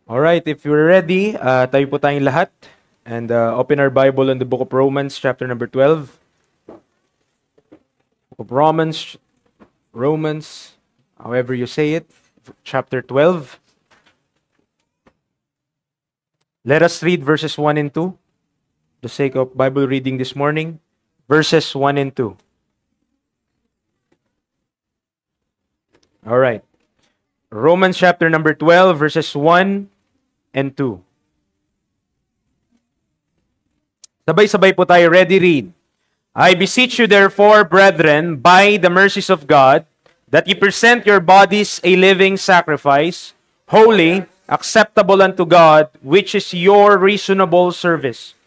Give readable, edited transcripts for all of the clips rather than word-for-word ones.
Alright, if you're ready, tayo po tayong lahat. And open our Bible in the book of Romans, chapter number 12. Book of Romans, however you say it, chapter 12. Let us read verses 1 and 2, for the sake of Bible reading this morning. Verses 1 and 2. Alright. Romans chapter number 12, verses 1 and 2. Sabay-sabay po tayo. Ready, read. I beseech you therefore, brethren, by the mercies of God, that ye present your bodies a living sacrifice, holy, acceptable unto God, which is your reasonable service.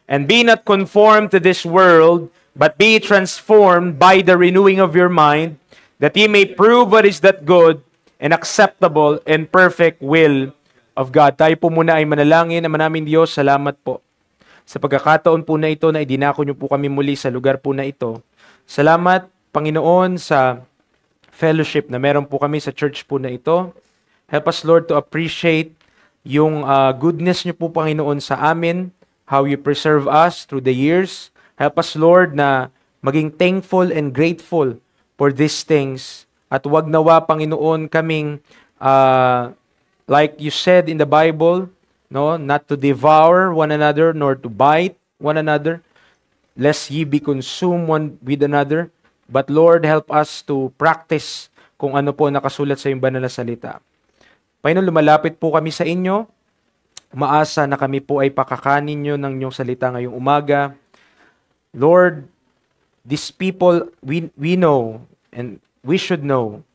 And be not conformed to this world, but be transformed by the renewing of your mind, that ye may prove what is that good, and acceptable, and perfect will of God. Tayo po muna ay manalangin. Ama namin Diyos, salamat po sa pagkakataon po na ito na idinako niyo po kami muli sa lugar po na ito. Salamat, Panginoon, sa fellowship na meron po kami sa church po na ito. Help us, Lord, to appreciate yung goodness niyo po, Panginoon, sa amin, how you preserve us through the years. Help us, Lord, na maging thankful and grateful for these things. At wag nawa, Panginoon, kaming like you said in the Bible, no, not to devour one another, nor to bite one another, lest ye be consumed one with another. But Lord, help us to practice kung ano po nakasulat sa iyong banal na salita. Panginoon, lumalapit po kami sa inyo. Umaasa na kami po ay pakakanin nyo ng inyong salita ngayong umaga. Lord, these people, we know, and we should know,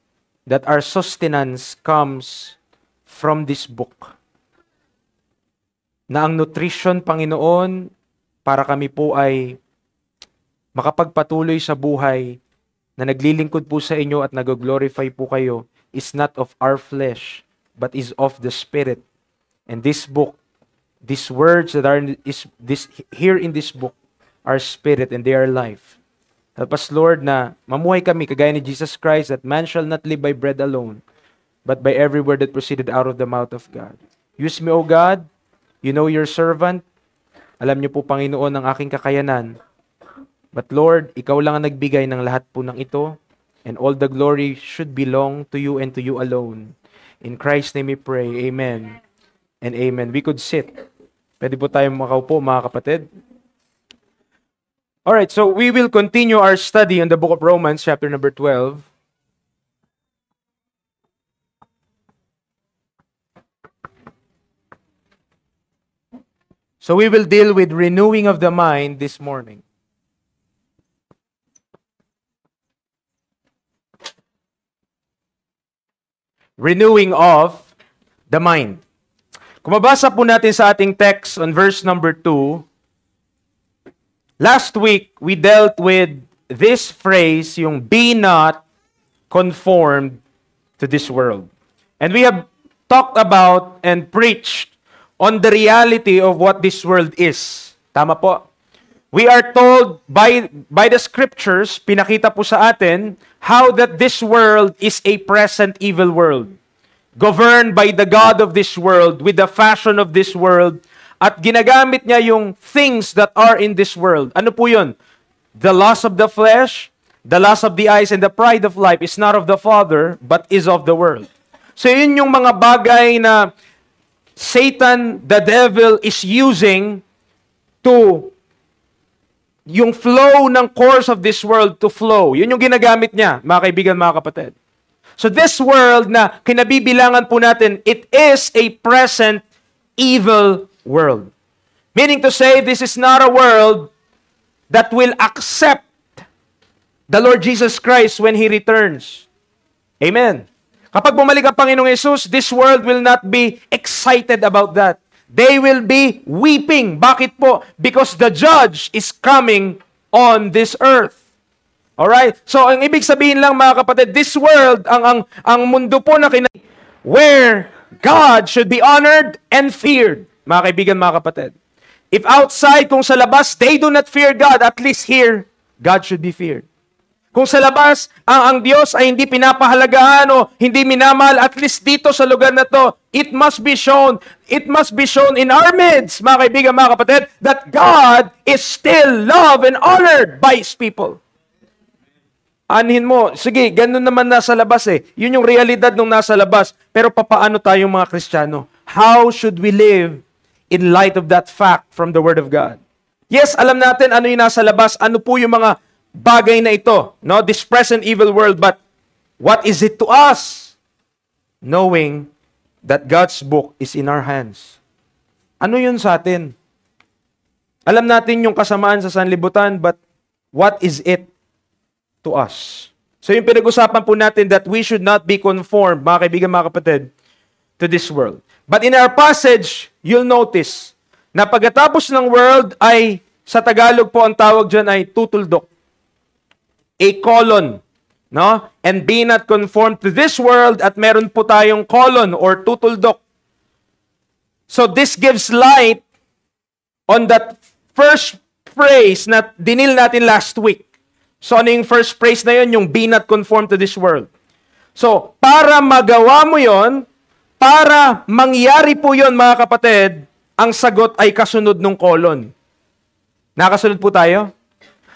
that our sustenance comes from this book. Na ang nutrition, Panginoon, para kami po ay makapagpatuloy sa buhay na naglilingkod po sa inyo at nag-glorify po kayo is not of our flesh, but is of the Spirit. And this book, these words that are here in this book are spirit and they are life. Help us, Lord, na mamuhay kami kagaya ni Jesus Christ, that man shall not live by bread alone, but by every word that proceeded out of the mouth of God. Use me, O God. You know your servant. Alam niyo po, Panginoon, ang aking kakayanan. But Lord, ikaw lang ang nagbigay ng lahat po ng ito, and all the glory should belong to you and to you alone. In Christ's name we pray. Amen and amen. We could sit. Pwede po tayong makaupo, mga kapatid. Alright, so we will continue our study on the book of Romans, chapter number 12. So we will deal with renewing of the mind this morning. Renewing of the mind. Kung mabasa po natin sa ating text on verse number 2, last week we dealt with this phrase, yung be not conformed to this world. And we have talked about and preached on the reality of what this world is. Tama po. We are told by the scriptures, pinakita po sa atin, how that this world is a present evil world. Governed by the God of this world, with the fashion of this world, at ginagamit niya yung things that are in this world. Ano po yun? The lust of the flesh, the lust of the eyes, and the pride of life is not of the Father, but is of the world. So yun yung mga bagay na Satan, the devil, is using to yung flow ng course of this world to flow. Yun yung ginagamit niya, mga kaibigan, mga kapatid. So this world na kinabibilangan po natin, it is a present evil world. Meaning to say, this is not a world that will accept the Lord Jesus Christ when He returns. Amen. Kapag bumalik ang Panginoong Yesus, this world will not be excited about that. They will be weeping. Bakit po? Because the judge is coming on this earth. Alright? So, ang ibig sabihin lang, mga kapatid, this world, ang mundo po na where God should be honored and feared. Mga kaibigan, mga kapatid. If outside, kung sa labas, they do not fear God, at least here, God should be feared. Kung sa labas, ang Diyos ay hindi pinapahalagahan o hindi minamahal, at least dito sa lugar na to, it must be shown in our midst, mga kaibigan, mga kapatid, that God is still loved and honored by His people. Anhin mo, sige, ganun naman nasa labas eh. Yun yung realidad nung nasa labas. Pero papaano tayong mga Kristiyano? How should we live in light of that fact from the Word of God? Yes, alam natin ano yung nasa labas, ano po yung mga bagay na ito, no? This present evil world, but what is it to us? Knowing that God's book is in our hands. Ano yun sa atin? Alam natin yung kasamaan sa sanlibutan, but what is it to us? So yung pinag-usapan po natin that we should not be conformed, mga kaibigan, mga kapatid, to this world. But in our passage, you'll notice na pagkatapos ng world ay, sa Tagalog po ang tawag dyan ay tutuldok. A colon, no? And be not conformed to this world, at meron po tayong colon or tutuldok. So this gives light on that first phrase na dinil natin last week. So ano yung first phrase na yun? Yung be not conformed to this world. So para magawa mo yon, para mangyari po yon, mga kapatid, ang sagot ay kasunod ng colon. Nakasunod po tayo?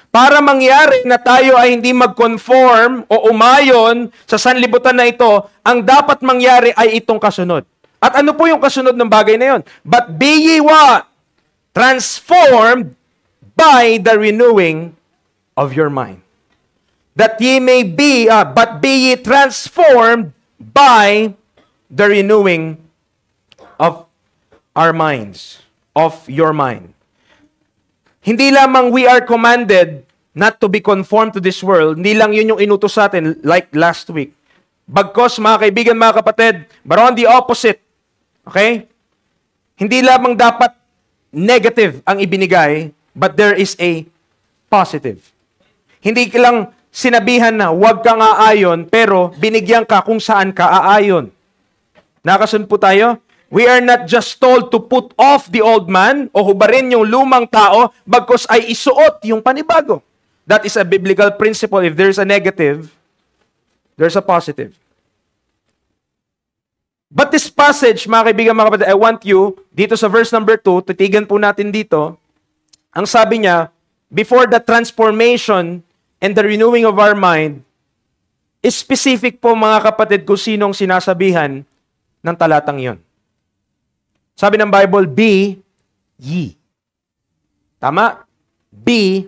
Para mangyari na tayo ay hindi mag-conform o umayon sa sanlibutan na ito, ang dapat mangyari ay itong kasunod. At ano po yung kasunod ng bagay na yon? But be ye what? Transformed by the renewing of your mind. That ye may be, but be ye transformed by the renewing of our minds, of your mind. Hindi lamang we are commanded not to be conformed to this world, hindi lang yun yung inutos sa atin like last week. Bagkos, mga kaibigan, mga kapatid, but on the opposite, okay? Hindi lamang dapat negative ang ibinigay, but there is a positive. Hindi lang sinabihan na huwag kang aayon, pero binigyan ka kung saan ka aayon. Nakasunod po tayo? We are not just told to put off the old man o hubarin yung lumang tao, bagkos ay isuot yung panibago. That is a biblical principle. If there's a negative, there's a positive. But this passage, mga kaibigan, mga kapatid, I want you, dito sa verse number 2, titigan po natin dito, ang sabi niya, before the transformation and the renewing of our mind, is specific po, mga kapatid, kung sinong sinasabihan ng talatang yon. Sabi ng Bible, be ye. Tama? Be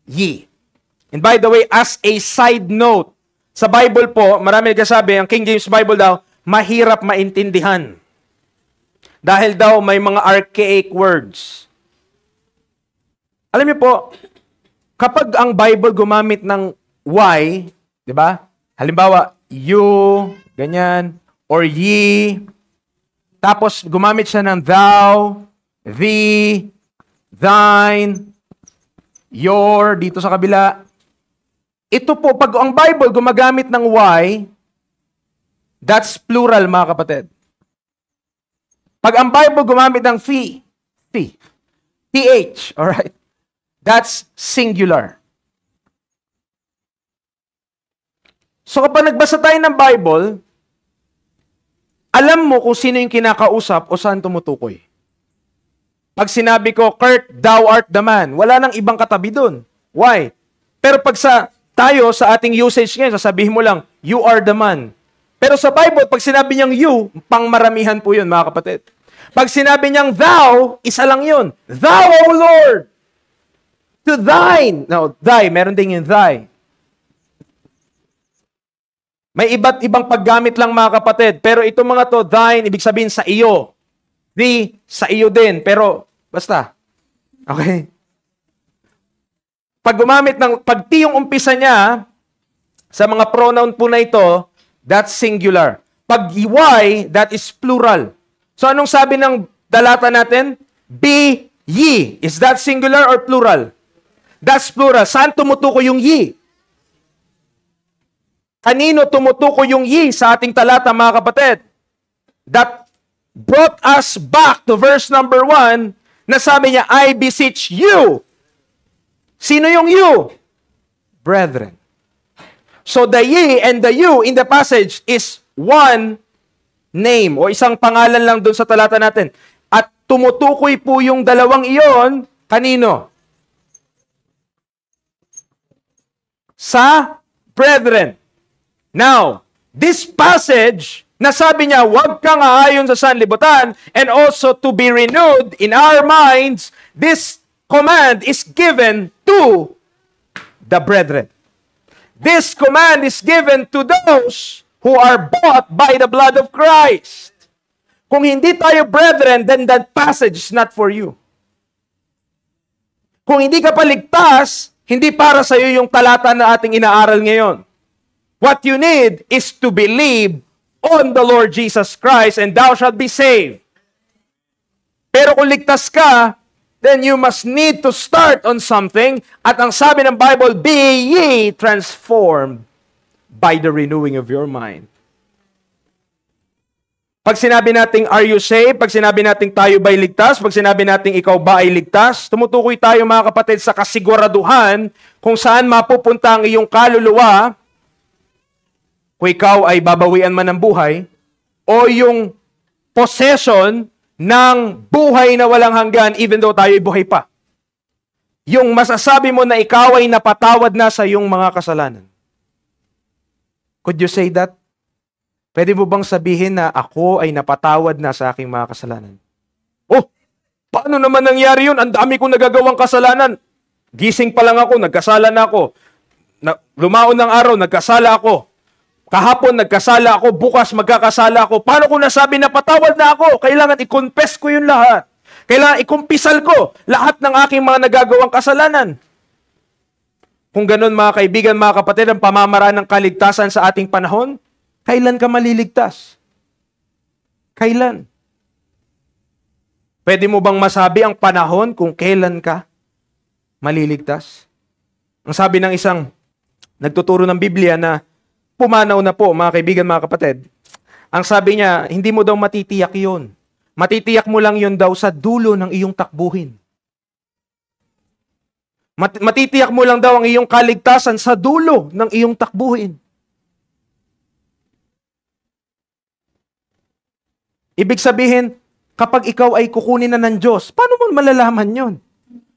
ye. And by the way, as a side note, sa Bible po, marami nagsasabi, ang King James Bible daw, mahirap maintindihan. Dahil daw may mga archaic words. Alam niyo po, kapag ang Bible gumamit ng Y, di ba? Halimbawa, you, ganyan, or ye, tapos gumamit siya ng thou, thee, thine, your, dito sa kabila. Ito po, pag ang Bible gumagamit ng Y, that's plural, mga kapatid. Pag ang Bible gumamit ng th, alright, that's singular. So kapag nagbasa tayo ng Bible, alam mo kung sino yung kinakausap o saan tumutukoy. Pag sinabi ko, Kurt, thou art the man, wala nang ibang katabi dun. Why? Pero pag tayo sa ating usage ngayon, sasabihin mo lang, you are the man. Pero sa Bible, pag sinabi niyang you, pangmaramihan po yun, mga kapatid. Pag sinabi niyang thou, isa lang yun. Thou, O Lord, to thine. No, thy, meron din yung thy. May iba't ibang paggamit lang, mga kapatid. Pero itong mga to, thine, ibig sabihin sa iyo. Thee, sa iyo din. Pero, basta. Okay? Pag gumamit ng, pag ti yung umpisa niya, sa mga pronoun po na ito, that's singular. Pag y, that is plural. So, anong sabi ng dalata natin? Be ye. Is that singular or plural? That's plural. Saan tumutukoy yung ye? Kanino tumutukoy yung ye sa ating talata, mga kapatid? That brought us back to verse number 1 na sabi niya, I beseech you. Sino yung you? Brethren. So the ye and the you in the passage is one name o isang pangalan lang doon sa talata natin. At tumutukoy po yung dalawang iyon, kanino? Sa brethren. Now, this passage, nasabi niya, huwag kang aayon sa sanlibutan and also to be renewed in our minds, this command is given to the brethren. This command is given to those who are bought by the blood of Christ. Kung hindi tayo brethren, then that passage is not for you. Kung hindi ka paligtas, hindi para sa iyo yung talata na ating inaaral ngayon. What you need is to believe on the Lord Jesus Christ and thou shalt be saved. Pero kung ligtas ka, then you must need to start on something. At ang sabi ng Bible, be ye transformed by the renewing of your mind. Pag sinabi nating, are you saved? Pag sinabi nating tayo ba'y ligtas? Pag sinabi nating ikaw ba ay ligtas? Tumutukoy tayo mga kapatid sa kasiguraduhan kung saan mapupunta ang iyong kaluluwa kung ikaw ay babawian man ng buhay o yung possession ng buhay na walang hanggan even though tayo ay buhay pa. Yung masasabi mo na ikaw ay napatawad na sa iyong mga kasalanan. Could you say that? Pwede mo bang sabihin na ako ay napatawad na sa aking mga kasalanan? Oh, paano naman nangyari yun? Ang dami kong nagagawang kasalanan. Gising pa lang ako, nagkasala na ako. Lumaon ng araw, nagkasala ako. Kahapon, nagkasala ako. Bukas, magkakasala ako. Paano ko nasabi na patawad na ako? Kailangan i-confess ko yun lahat. Kailangan ikumpisal ko lahat ng aking mga nagagawang kasalanan. Kung ganun mga kaibigan, mga kapatid, ang pamamaraan ng kaligtasan sa ating panahon, kailan ka maliligtas? Kailan? Pwede mo bang masabi ang panahon kung kailan ka maliligtas? Ang sabi ng isang nagtuturo ng Biblia na pumanaw na po, mga kaibigan, mga kapatid, ang sabi niya, hindi mo daw matitiyak yun. Matitiyak mo lang yun daw sa dulo ng iyong takbuhin. Matitiyak mo lang daw ang iyong kaligtasan sa dulo ng iyong takbuhin. Ibig sabihin, kapag ikaw ay kukunin na ng Diyos, paano mo malalaman yon?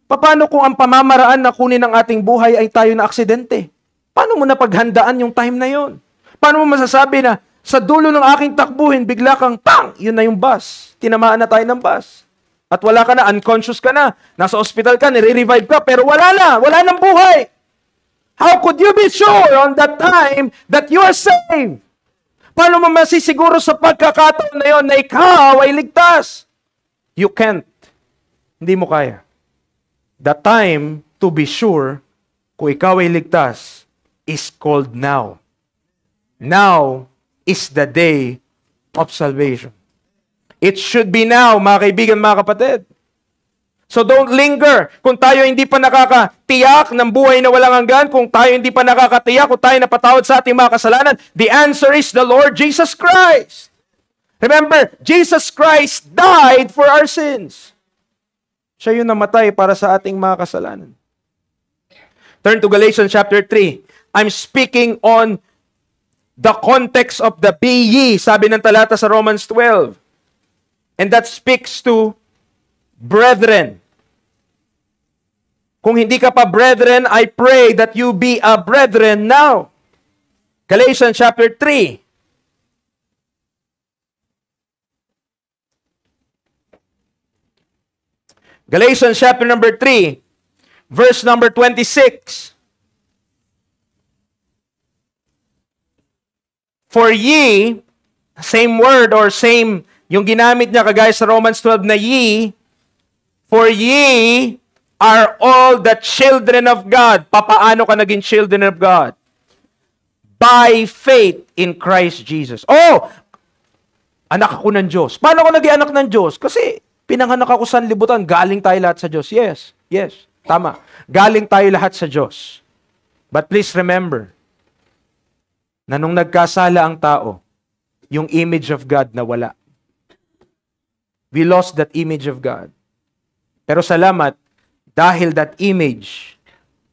Paano kung ang pamamaraan na kunin ng ating buhay ay tayo na aksidente? Paano mo napaghandaan yung time na yon? Paano mo masasabi na sa dulo ng aking takbuhin, bigla kang pang! Yun na yung bus. Tinamaan na tayo ng bus. At wala ka na, unconscious ka na. Nasa hospital ka, nire-revive ka, pero wala na. Wala nang buhay. How could you be sure on that time that you are saved? Paano mo masisiguro sa pagkakataon na yon na ikaw ay ligtas? You can't. Hindi mo kaya. The time to be sure kung ikaw ay ligtas is called now. Now is the day of salvation. It should be now, mga kaibigan, mga kapatid. So don't linger. Kung tayo hindi pa nakakatiyak ng buhay na walang hanggan, kung tayo hindi pa nakakatiyak, kung tayo napatawad sa ating mga kasalanan, the answer is the Lord Jesus Christ. Remember, Jesus Christ died for our sins. Siya yung namatay para sa ating mga kasalanan. Turn to Galatians chapter 3. I'm speaking on the context of the be ye, sabi ng talata sa Romans 12. And that speaks to brethren. Kung hindi ka pa brethren, I pray that you be a brethren now. Galatians chapter 3. Galatians chapter number 3, verse number 26. For ye, same word or same, yung ginamit niya kagaya sa Romans 12 na ye, for ye are all the children of God. Papaano ka naging children of God? By faith in Christ Jesus. Oh, anak ako ng Diyos. Paano ako naging anak ng Diyos? Kasi pinanganak ako sa libutan. Galing tayo lahat sa Diyos. Yes, tama. Galing tayo lahat sa Diyos. But please remember, na nung nagkasala ang tao, yung image of God nawala. We lost that image of God. Pero salamat, dahil that image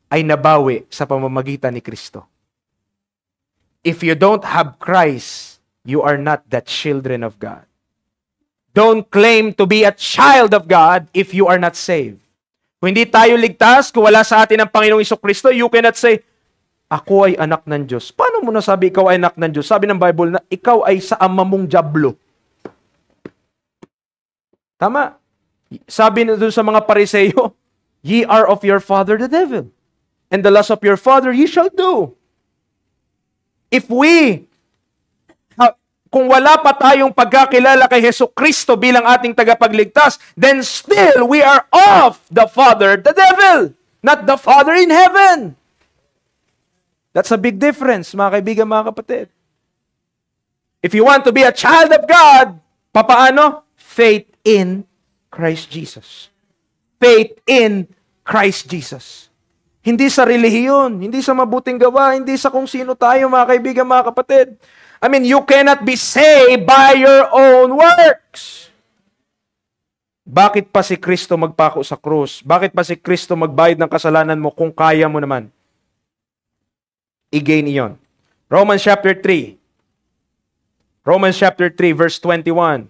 ay nabawi sa pamamagitan ni Kristo. If you don't have Christ, you are not the children of God. Don't claim to be a child of God if you are not saved. Kung hindi tayo ligtas, kung wala sa atin ang Panginoong Jesucristo, you cannot say, ako ay anak ng Diyos. Paano mo nasabi ikaw ay anak ng Diyos? Sabi ng Bible na ikaw ay sa ama mong dyablo. Tama. Sabi na doon sa mga Pariseo, ye are of your father the devil, and the lust of your father ye shall do. Kung wala pa tayong pagkakilala kay Jesucristo bilang ating tagapagligtas, then still we are of the father, the devil, not the Father in heaven. That's a big difference, mga kaibigan, mga kapatid. If you want to be a child of God, papaano? Faith in Christ Jesus. Faith in Christ Jesus. Hindi sa relihiyon, hindi sa mabuting gawa, hindi sa kung sino tayo, mga kaibigan, mga kapatid. I mean, you cannot be saved by your own works. Bakit pa si Kristo magpako sa krus? Bakit pa si Kristo magbayad ng kasalanan mo kung kaya mo naman i-gain iyon? Romans chapter 3. Romans chapter 3 verse 21.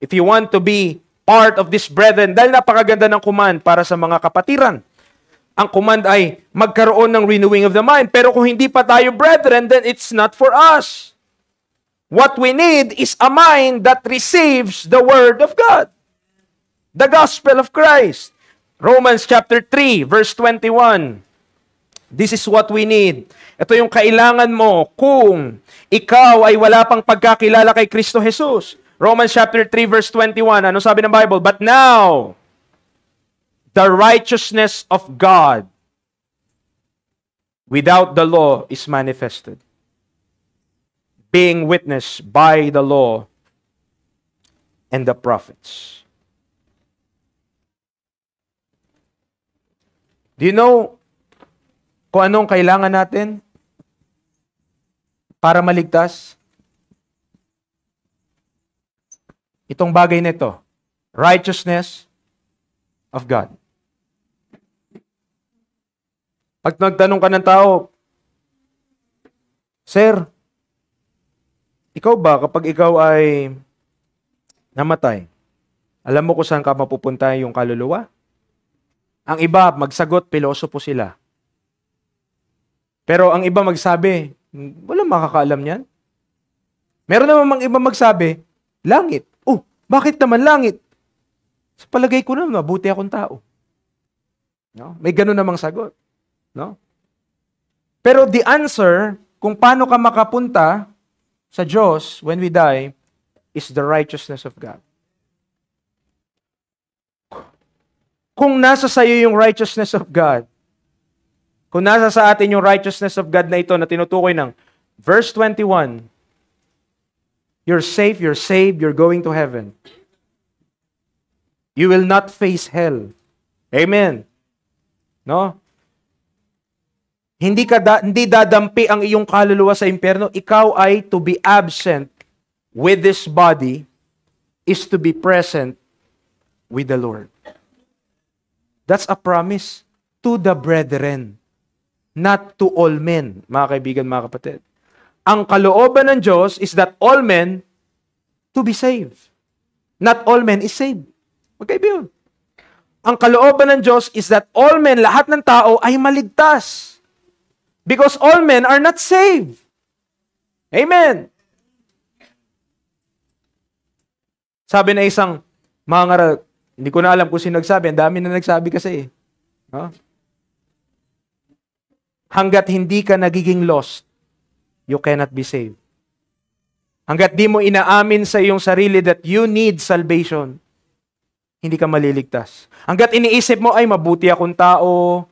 If you want to be part of this brethren, dahil napakaganda ng command para sa mga kapatiran. Ang command ay magkaroon ng renewing of the mind. Pero kung hindi pa tayo brethren, then it's not for us. What we need is a mind that receives the Word of God. The gospel of Christ. Romans chapter 3, verse 21. This is what we need. Ito yung kailangan mo kung ikaw ay wala pang pagkakilala kay Kristo Jesus. Romans chapter 3, verse 21. Ano sabi ng Bible? But now, the righteousness of God without the law is manifested, being witnessed by the law and the prophets. Do you know kung anong kailangan natin para maligtas? Itong bagay nito, righteousness of God. Pag nagtanong ka ng tao, Sir, ikaw ba kapag ikaw ay namatay, alam mo kung saan ka mapupunta yung kaluluwa? Ang iba, magsagot, pilosopo sila. Pero ang iba magsabi, walang makakaalam yan. Meron naman iba magsabi, langit. Oh, bakit naman langit? Sa palagay ko naman, mabuti akong tao. No? May ganun namang sagot. No? Pero the answer, kung paano ka makapunta sa Diyos when we die, is the righteousness of God. Kung nasa sa iyo yung righteousness of God, kung nasa sa atin yung righteousness of God na ito na tinutukoy ng verse 21, you're safe, you're saved, you're going to heaven. You will not face hell. Amen. No? Hindi dadampi ang iyong kaluluwa sa impyerno. Ikaw ay to be absent with this body is to be present with the Lord. That's a promise to the brethren, not to all men, mga kaibigan, mga kapatid. Ang kalooban ng Diyos is that all men to be saved. Not all men is saved. Magkaibigan. Ang kalooban ng Diyos is that all men, lahat ng tao ay maligtas. Because all men are not saved. Amen. Sabi na isang mga hindi ko na alam kung sino nagsabi. Ang dami na nagsabi kasi. No? Hanggat hindi ka nagiging lost, you cannot be saved. Hanggat di mo inaamin sa iyong sarili that you need salvation, hindi ka maliligtas. Hanggat iniisip mo, ay mabuti akong tao,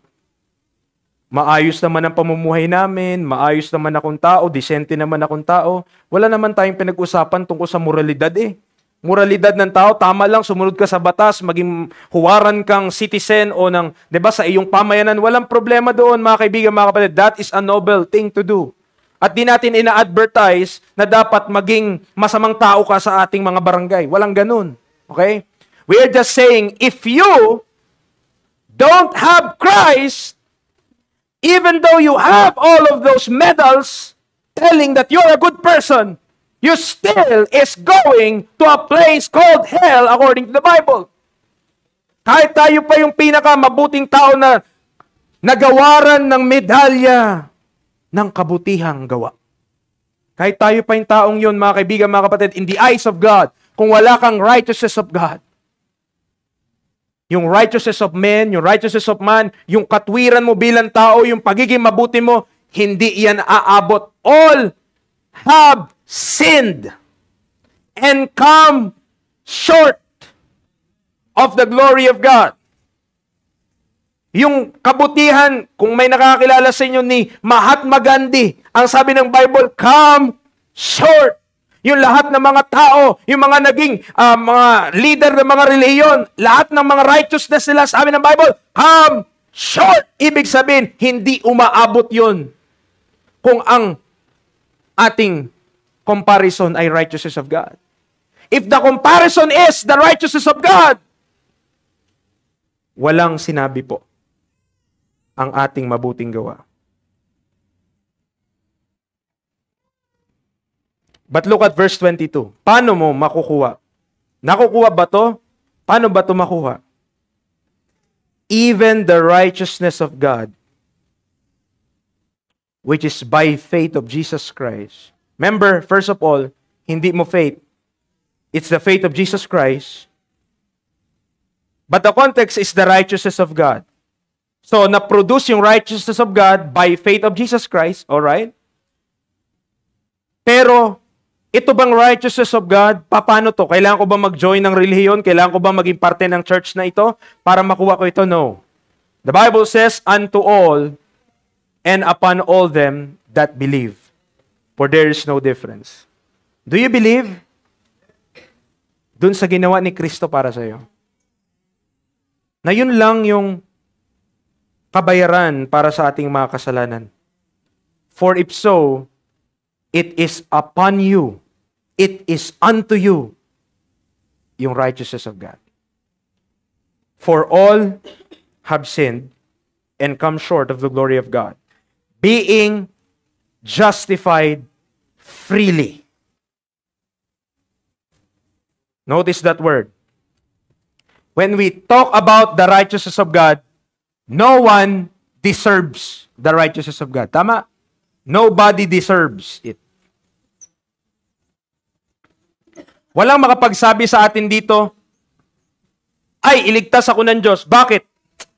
maayos naman ang pamumuhay namin, maayos naman akong tao, disente naman akong tao, wala naman tayong pinag-usapan tungkol sa moralidad eh. Moralidad ng tao, tama lang, sumunod ka sa batas, maging huwaran kang citizen o ng, 'di ba, sa iyong pamayanan, walang problema doon, mga kaibigan, mga kapatid. That is a noble thing to do. At di natin ina-advertise na dapat maging masamang tao ka sa ating mga barangay. Walang ganun. Okay? We are just saying, if you don't have Christ, even though you have all of those medals, telling that you're a good person, you still is going to a place called hell according to the Bible. Kahit tayo pa yung pinakamabuting tao na nagawaran ng medalya ng kabutihang gawa. Kahit tayo pa yung taong yun, mga kaibigan, mga kapatid, in the eyes of God, kung wala kang righteousness of God, yung righteousness of men, yung righteousness of man, yung katwiran mo bilang tao, yung pagiging mabuti mo, hindi yan aabot. All have sinned and come short of the glory of God. Yung kabutihan, kung may nakakilala sa inyo ni Mahatma Gandhi, ang sabi ng Bible, come short. Yung lahat ng mga tao, yung mga naging mga leader ng mga reliyon, lahat ng mga righteousness nila, sabi ng Bible, come short. Ibig sabihin, hindi umaabot yun kung ang ating comparison ay righteousness of God. If the comparison is the righteousness of God, walang sinabi po ang ating mabuting gawa. But look at verse 22. Paano mo makukuha? Nakukuha ba to? Paano ba to makuha? Even the righteousness of God, which is by faith of Jesus Christ. Remember, first of all, hindi mo faith. It's the faith of Jesus Christ. But the context is the righteousness of God. So, na-produce yung righteousness of God by faith of Jesus Christ, alright? Pero, ito bang righteousness of God? Paano to? Kailangan ko ba mag-join ng relihiyon? Kailangan ko ba maging parte ng church na ito para makuha ko ito? No. The Bible says, unto all and upon all them that believe. For there is no difference. Do you believe? Dun sa ginawa ni Kristo para sa iyo. Na yun lang yung kabayaran para sa ating mga kasalanan. For if so, it is upon you, it is unto you, yung righteousness of God. For all have sinned and come short of the glory of God, being justified freely. Notice that word. When we talk about the righteousness of God, no one deserves the righteousness of God. Tama? Nobody deserves it. Walang makapagsabi sa atin dito, ay, iligtas ako ng Diyos. Bakit?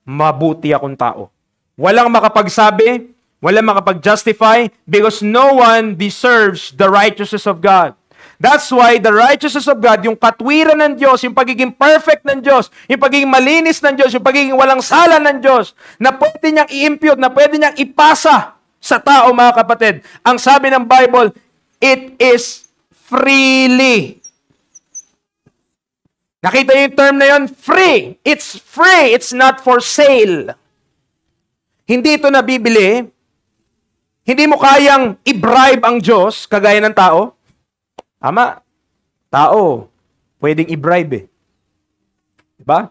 Mabuti akong tao. Walang makapagsabi, walang makapag-justify, because no one deserves the righteousness of God. That's why the righteousness of God, yung katwiran ng Diyos, yung pagiging perfect ng Diyos, yung pagiging malinis ng Diyos, yung pagiging walang sala ng Diyos, na pwede niyang i-impute, na pwede niyang ipasa sa tao, mga kapatid. Ang sabi ng Bible, it is freely. Nakita niyo yung term na yun? Free. It's free. It's not for sale. Hindi ito nabibili. Hindi mo kayang i-bribe ang Diyos, kagaya ng tao. Tama. Tao, pwedeng i-bribe eh. Diba?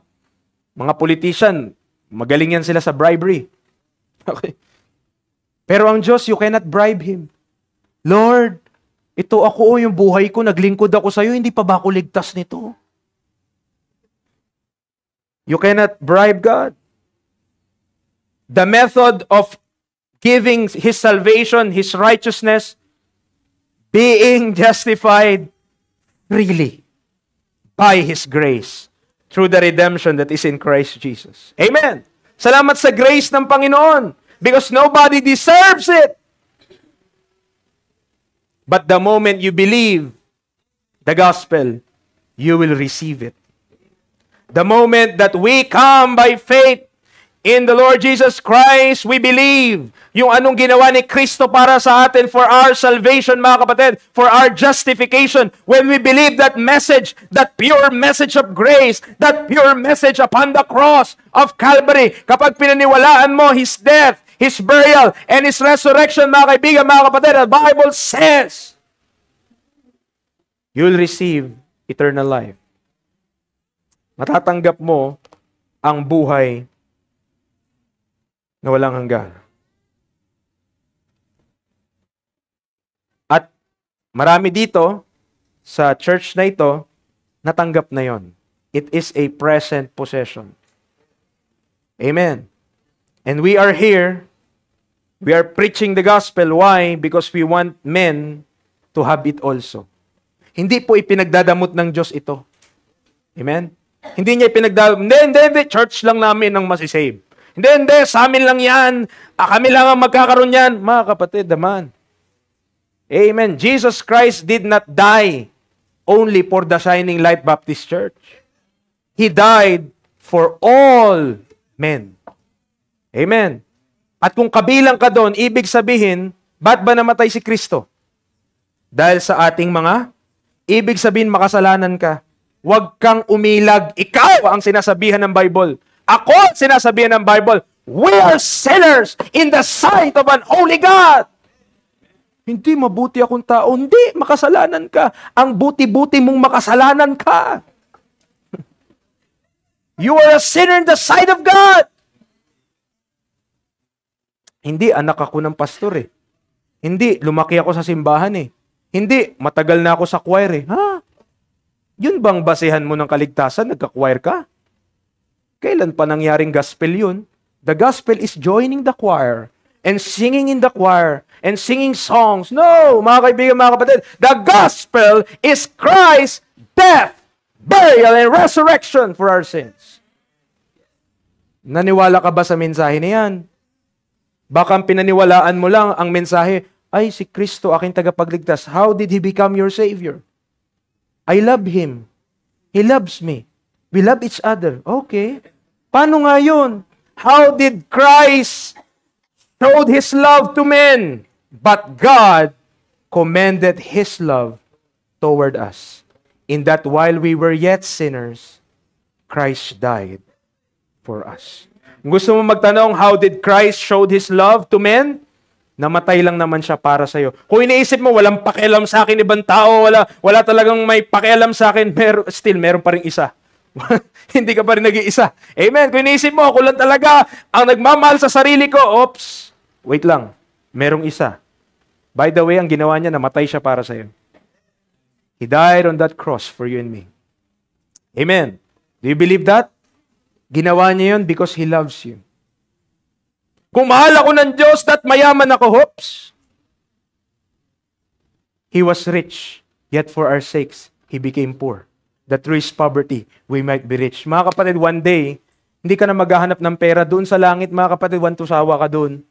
Mga politician, magaling yan sila sa bribery. Okay. Pero ang Diyos, you cannot bribe Him. Lord, ito ako, yung buhay ko, naglingkod ako sa'yo, hindi pa ba ako ligtas nito? You cannot bribe God. The method of giving His salvation, His righteousness, being justified freely by His grace through the redemption that is in Christ Jesus. Amen. Salamat sa grace ng Panginoon because nobody deserves it. But the moment you believe the gospel, you will receive it. The moment that we come by faith in the Lord Jesus Christ, we believe yung anong ginawa ni Kristo para sa atin for our salvation, mga kapatid, for our justification. When we believe that message, that pure message of grace, that pure message upon the cross of Calvary, kapag pinaniwalaan mo His death, His burial, and His resurrection, mga kaibigan, mga kapatid, the Bible says, you'll receive eternal life. Matatanggap mo ang buhay na walang hanggan. Marami dito sa church na ito, natanggap na yon. It is a present possession. Amen. And we are here, we are preaching the gospel. Why? Because we want men to have it also. Hindi po ipinagdadamot ng Diyos ito. Amen? Hindi niya ipinagdadamot. Hindi. Church lang namin ang masisave. Hindi. Sa amin lang yan. Kami lang ang magkakaroon yan. Mga kapatid naman. Amen. Jesus Christ did not die only for the Shining Light Baptist Church. He died for all men. Amen. At kung kabilang ka doon, ibig sabihin, ba't ba namatay si Kristo? Dahil sa ating ibig sabihin makasalanan ka. Huwag kang umilag. Ikaw ang sinasabihan ng Bible. Ako ang sinasabihan ng Bible. We are sinners in the sight of an holy God. Hindi, mabuti akong tao. Hindi, makasalanan ka. Ang buti-buti mong makasalanan ka. You are a sinner in the sight of God. Hindi, anak ako ng pastor eh. Hindi, lumaki ako sa simbahan eh. Hindi, matagal na ako sa choir eh. Ha? Yun bang basehan mo ng kaligtasan? Nagka-choir ka? Kailan pa nangyaring gospel yun? The gospel is joining the choir and singing in the choir and singing songs. No, mga kaibigan, mga kapatid, the gospel is Christ's death, burial, and resurrection for our sins. Naniwala ka ba sa mensahe na yan? Baka pinaniwalaan mo lang ang mensahe, ay, si Kristo aking tagapagligtas. How did He become your Savior? I love Him. He loves me. We love each other. Okay. Paano nga yun? How did Christ showed His love to men? But God commended His love toward us, in that while we were yet sinners, Christ died for us. Gusto mo magtanong, how did Christ showed His love to men? Namatay lang naman siya para sa iyo. Kung iniisip mo, walang pakialam sa akin ibang tao, wala talagang may pakialam sa akin, still, meron pa rin isa. Hindi ka pa rin nag-iisa. Amen. Kung iniisip mo, ako lang talaga ang nagmamahal sa sarili ko, oops, wait lang, merong isa. By the way, ang ginawa niya, namatay siya para sa iyo. He died on that cross for you and me. Amen. Do you believe that? Ginawa niya yun because He loves you. Kung mahal ako ng Diyos at mayaman ako, hoops. He was rich, yet for our sakes, He became poor. That through His poverty, we might be rich. Mga kapatid, one day, hindi ka na maghahanap ng pera doon sa langit, mga kapatid, tusawa ka doon.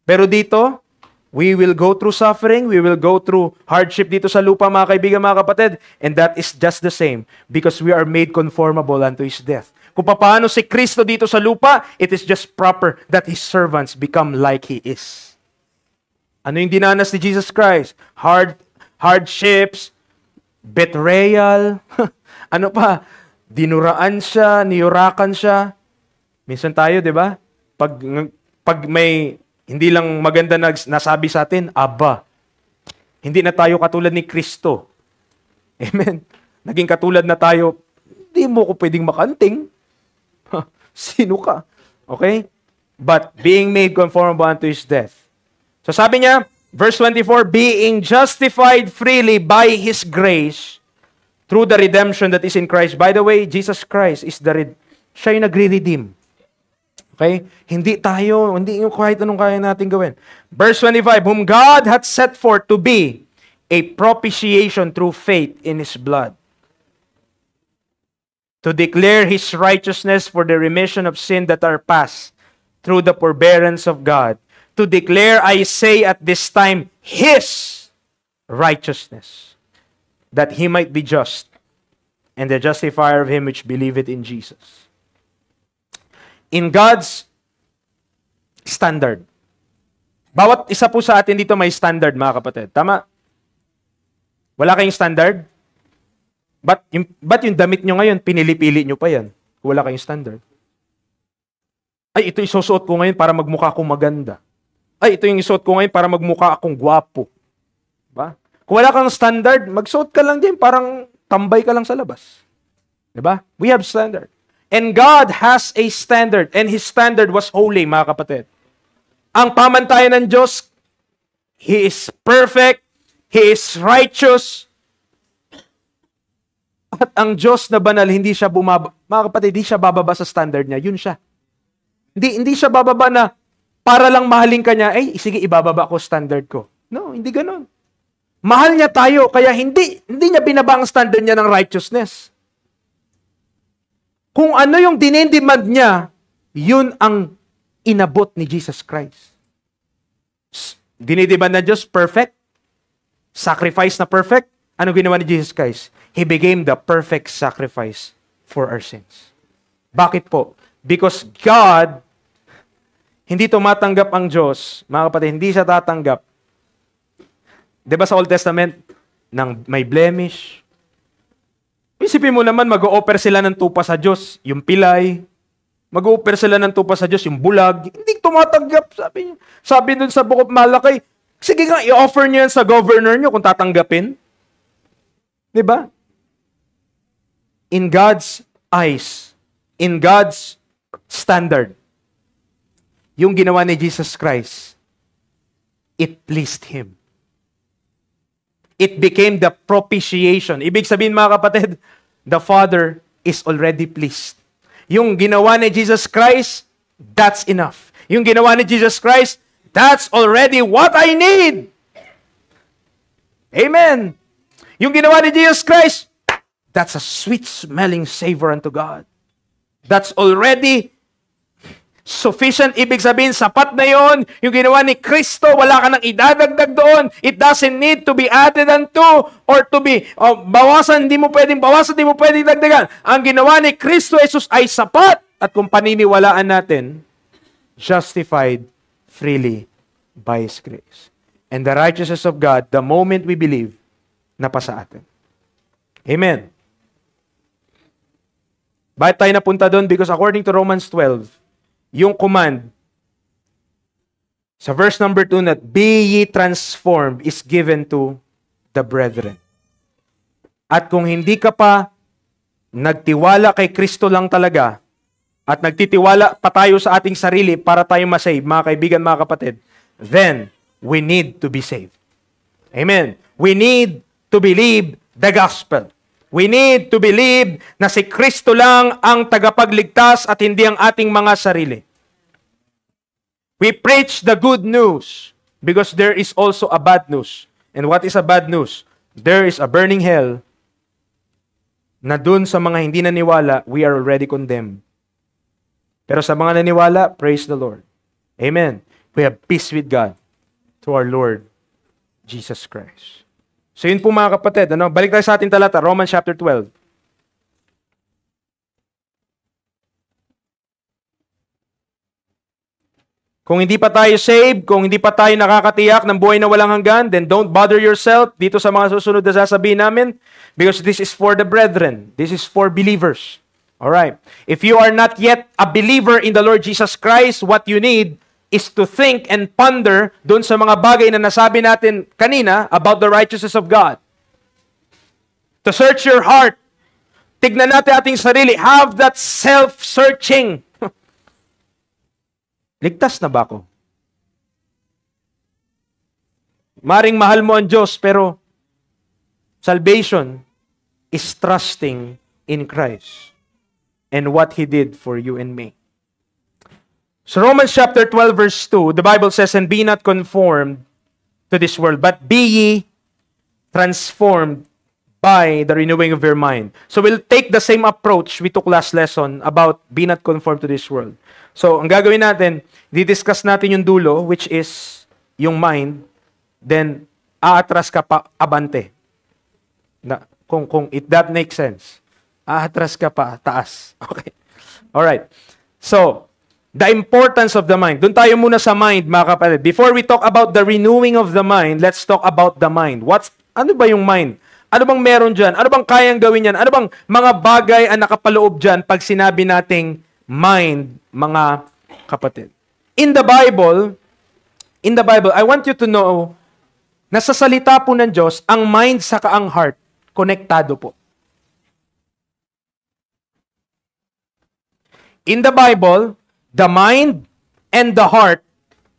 Pero dito, we will go through suffering, we will go through hardship dito sa lupa, mga kaibigan, mga kapatid, and that is just the same because we are made conformable unto His death. Kung paano si Kristo dito sa lupa, it is just proper that His servants become like He is. Ano yung dinanas ni Jesus Christ? Hardships, betrayal, ano pa? Dinuraan siya, niyurakan siya. Minsan tayo, di ba? Pag may hindi lang maganda nasabi sa atin, Aba. Hindi na tayo katulad ni Kristo. Amen. Naging katulad na tayo, hindi mo ko pwedeng makanting. Sino ka? Okay? But being made conformable unto His death. So sabi niya, verse 24, being justified freely by His grace through the redemption that is in Christ. By the way, Jesus Christ is siya yung nagre-redeem. Okay? Hindi yung kahit anong kaya natin gawin. Verse 25, whom God hath set forth to be a propitiation through faith in His blood, to declare His righteousness for the remission of sin that are past through the forbearance of God, to declare, I say at this time, His righteousness, that He might be just, and the justifier of him which believeth in Jesus. In God's standard. Bawat isa po sa atin dito may standard, mga kapatid. Tama? Wala kayong standard? Ba't yung damit nyo ngayon, pinili-pili nyo pa yan? Wala kayong standard. Ay, ito isusuot ko ngayon para magmukha akong maganda. Ay, ito yung isuot ko ngayon para magmukha akong gwapo. Diba? Kung wala kang standard, magsuot ka lang din, parang tambay ka lang sa labas. Diba? We have standard. And God has a standard, and His standard was holy, mga kapatid. Ang pamantayan ng Diyos, He is perfect, He is righteous. At ang Diyos na banal, hindi siya mga kapatid, hindi siya bababa sa standard niya. Yun siya. Hindi siya bababa na para lang mahalin ka niya, sige, ibababa ko standard ko. No, hindi ganun. Mahal niya tayo, kaya hindi niya binaba ang standard niya ng righteousness. Kung ano yung dinidemand niya, yun ang inabot ni Jesus Christ. Dinidemand na Diyos, perfect. Sacrifice na perfect. Ano ginawa ni Jesus Christ? He became the perfect sacrifice for our sins. Bakit po? Because God, hindi tumatanggap ang Diyos. Mga kapatid, hindi siya tatanggap. Diba sa Old Testament, nang may blemish? Isipin mo naman, mag-o-offer sila ng tupa sa Diyos, yung pilay. Mag-o-offer sila ng tupa sa Diyos, yung bulag. Hindi tumatanggap, sabi niya. Sabi dun sa Book of Malakay, sige nga, i-offer niyo yan sa governor niyo kung tatanggapin. Diba? In God's eyes, in God's standard, yung ginawa ni Jesus Christ, it pleased Him. It became the propitiation. Ibig sabihin mga kapatid, the Father is already pleased. Yung ginawa ni Jesus Christ, that's enough. Yung ginawa ni Jesus Christ, that's already what I need. Amen. Yung ginawa ni Jesus Christ, that's a sweet-smelling savor unto God. That's already sufficient. Ibig sabihin, sapat na yon. Yung ginawa ni Kristo, wala ka nang idadagdag doon. It doesn't need to be added unto or to be bawasan. Hindi mo pwedeng bawasan, hindi mo pwedeng dagdagan. Ang ginawa ni Kristo Jesus ay sapat. At kung paniniwalaan natin, justified freely by His grace. And the righteousness of God, the moment we believe, napasa atin. Amen. Bakit tayo napunta doon? Because according to Romans 12, yung command sa verse number 2 na be ye transformed is given to the brethren. At kung hindi ka pa nagtiwala kay Kristo lang talaga at nagtitiwala pa tayo sa ating sarili para tayo masave, mga kaibigan, mga kapatid, then we need to be saved. Amen. We need to believe the gospel. We need to believe na si Kristo lang ang tagapagligtas at hindi ang ating mga sarili. We preach the good news because there is also a bad news. And what is a bad news? There is a burning hell na dun sa mga hindi naniwala, we are already condemned. Pero sa mga naniwala, praise the Lord. Amen. We have peace with God through our Lord Jesus Christ. So yun po mga kapatid, balik tayo sa ating talata, Romans chapter 12. Kung hindi pa tayo saved, kung hindi pa tayo nakakatiyak ng buhay na walang hanggan, then don't bother yourself dito sa mga susunod na sasabihin namin because this is for the brethren. This is for believers. Alright. If you are not yet a believer in the Lord Jesus Christ, what you need is to think and ponder doon sa mga bagay na nasabi natin kanina about the righteousness of God. To search your heart. Tignan natin ating sarili. Have that self-searching. Ligtas na ba ako? Maring mahal mo ang Diyos, pero salvation is trusting in Christ and what He did for you and me. So Romans chapter 12 verse 2, the Bible says, and be not conformed to this world, but be ye transformed by the renewing of your mind. So we'll take the same approach we took last lesson about be not conformed to this world. So ang gagawin natin, didiscuss natin yung dulo, which is yung mind, then aatras ka pa abante. Na, kung it that makes sense. Aatras ka pa taas. Okay. All right. So, the importance of the mind. Doon tayo muna sa mind, mga kapatid. Before we talk about the renewing of the mind, let's talk about the mind. Ano ba yung mind? Ano bang meron dyan? Ano bang kayang gawin yan? Ano bang mga bagay ang nakapaloob dyan pag sinabi nating mind, mga kapatid? In the Bible, I want you to know na sa salita po ng Diyos, ang mind saka ang heart, konektado po. In the Bible, the mind and the heart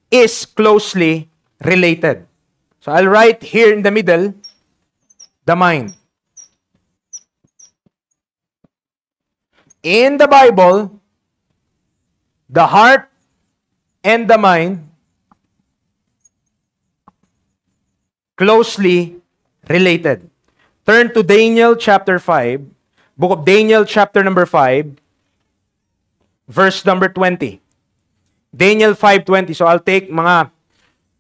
is closely related. So I'll write here in the middle, the mind. In the Bible, the heart and the mind closely related. Turn to Daniel chapter 5, book of Daniel chapter number 5, verse number 20. Daniel 5:20. So I'll take mga,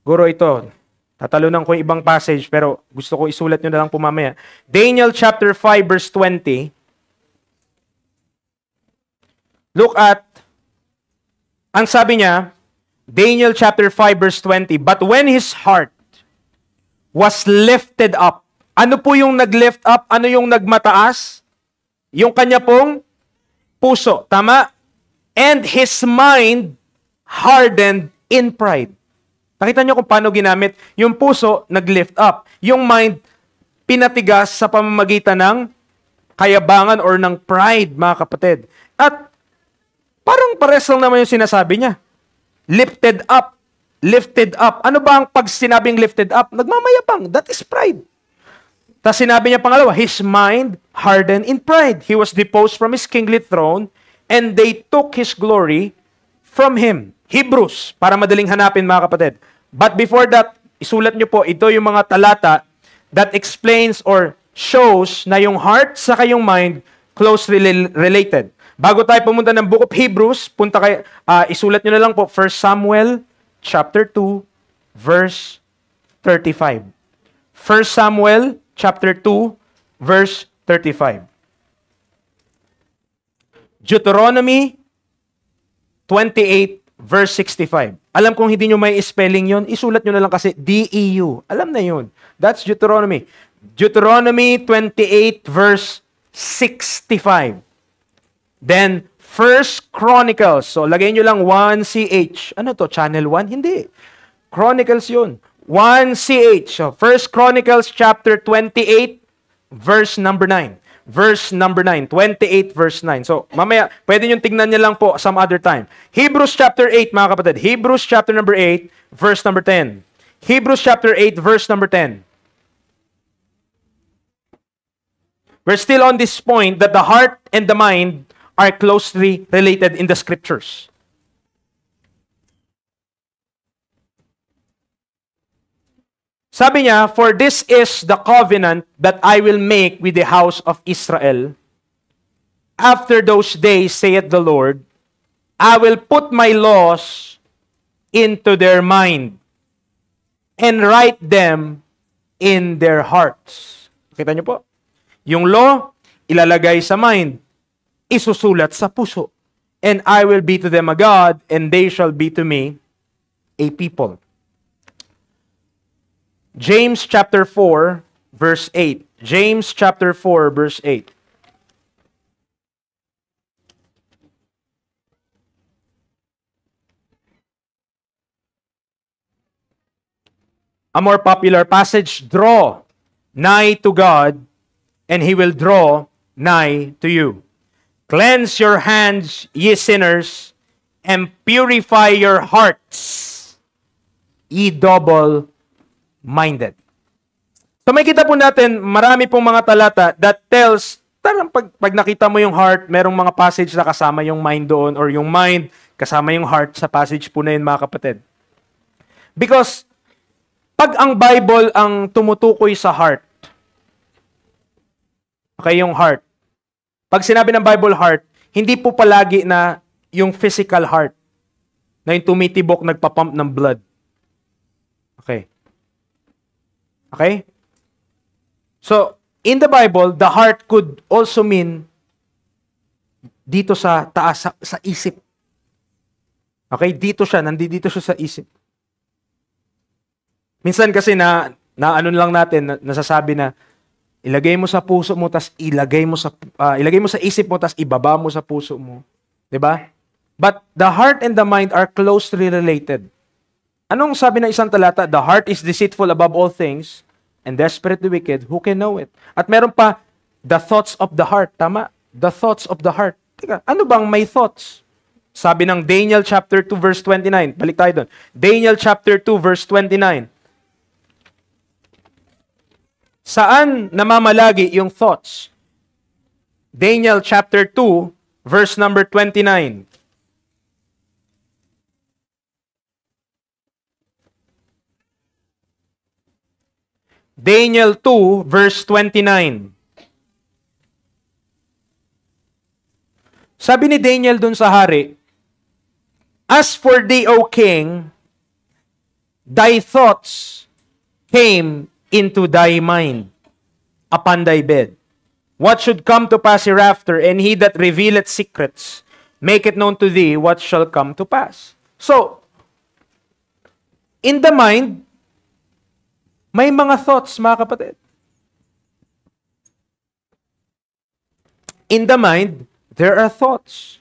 guro ito, tatalunan ko yung ibang passage, pero gusto ko isulat nyo na lang po mamaya. Daniel chapter 5, verse 20. Look at, ang sabi niya, Daniel chapter 5, verse 20, but when his heart was lifted up. Ano po yung nag-lift up? Ano yung nagmataas? Yung kanya pong puso. Tama? And his mind hardened in pride. Nakita niyo kung paano ginamit. Yung puso, nag-lift up. Yung mind, pinatigas sa pamamagitan ng kayabangan or ng pride, mga kapatid. At parang pares lang naman yung sinasabi niya. Lifted up. Lifted up. Ano ba ang pag sinabing lifted up? Nagmamayabang. That is pride. Tapos sinabi niya pangalawa, his mind hardened in pride. He was deposed from his kingly throne and they took his glory from him. Hebrews, para madaling hanapin mga kapatid. But before that, isulat niyo po, ito yung mga talata that explains or shows na yung heart sa yung mind closely related. Bago tayo pumunta ng book of Hebrews, isulat niyo na lang po 1 Samuel chapter 2, verse 35. 1 Samuel chapter 2, verse 35. Deuteronomy 28, verse 65. Alam kong hindi nyo may spelling yon, isulat nyo na lang kasi D-E-U. Alam na yun. That's Deuteronomy. Deuteronomy 28, verse 65. Then, First Chronicles. So, lagay nyo lang 1CH. Ano to? Channel 1? Hindi. Chronicles yun. 1CH. So, First Chronicles chapter 28, verse number 9. Verse number 9. 28, verse 9. So, mamaya, pwede nyo tingnan nyo lang po some other time. Hebrews chapter 8, mga kapatid. Hebrews chapter number 8, verse number 10. Hebrews chapter 8, verse number 10. We're still on this point that the heart and the mind are closely related in the scriptures. Sabi niya, for this is the covenant that I will make with the house of Israel. After those days, saith the Lord, I will put my laws into their mind and write them in their hearts. Kita niyo po? Yung law, ilalagay sa mind, isusulat sa puso. And I will be to them a God, and they shall be to me a people. James chapter 4, verse 8. James chapter 4, verse 8. A more popular passage, draw nigh to God, and He will draw nigh to you. Cleanse your hands, ye sinners, and purify your hearts, ye double-minded. So makita po natin, marami pong mga talata that tells, tarang pag nakita mo yung heart, merong mga passage na kasama yung mind doon, or yung mind kasama yung heart sa passage po na yun, mga kapatid. Because, pag ang Bible ang tumutukoy sa heart, okay, yung heart, pag sinabi ng Bible heart, hindi po palagi na yung physical heart, na yung tumitibok, nagpapump ng blood. Okay. Okay? So, in the Bible, the heart could also mean dito sa taas, sa isip. Okay? Dito siya, nandito siya sa isip. Minsan kasi na ano lang natin, nasasabi na, ilagay mo sa puso mo, tas ilagay mo sa isip mo, tas ibaba mo sa puso mo. 'Di ba? But the heart and the mind are closely related. Anong sabi ng isang talata? The heart is deceitful above all things and desperately wicked. Who can know it? At meron pa, the thoughts of the heart. Tama? The thoughts of the heart. Teka, ano bang may thoughts? Sabi ng Daniel chapter 2 verse 29. Balik tayo doon. Daniel chapter 2 verse 29. Saan namamalagi yung thoughts? Daniel chapter 2, verse number 29. Daniel 2, verse 29. Sabi ni Daniel dun sa hari, "As for thee, O king, thy thoughts came into thy mind upon thy bed. What should come to pass hereafter, and he that revealeth secrets, make it known to thee what shall come to pass." So, in the mind, may mga thoughts, mga kapatid. In the mind, there are thoughts.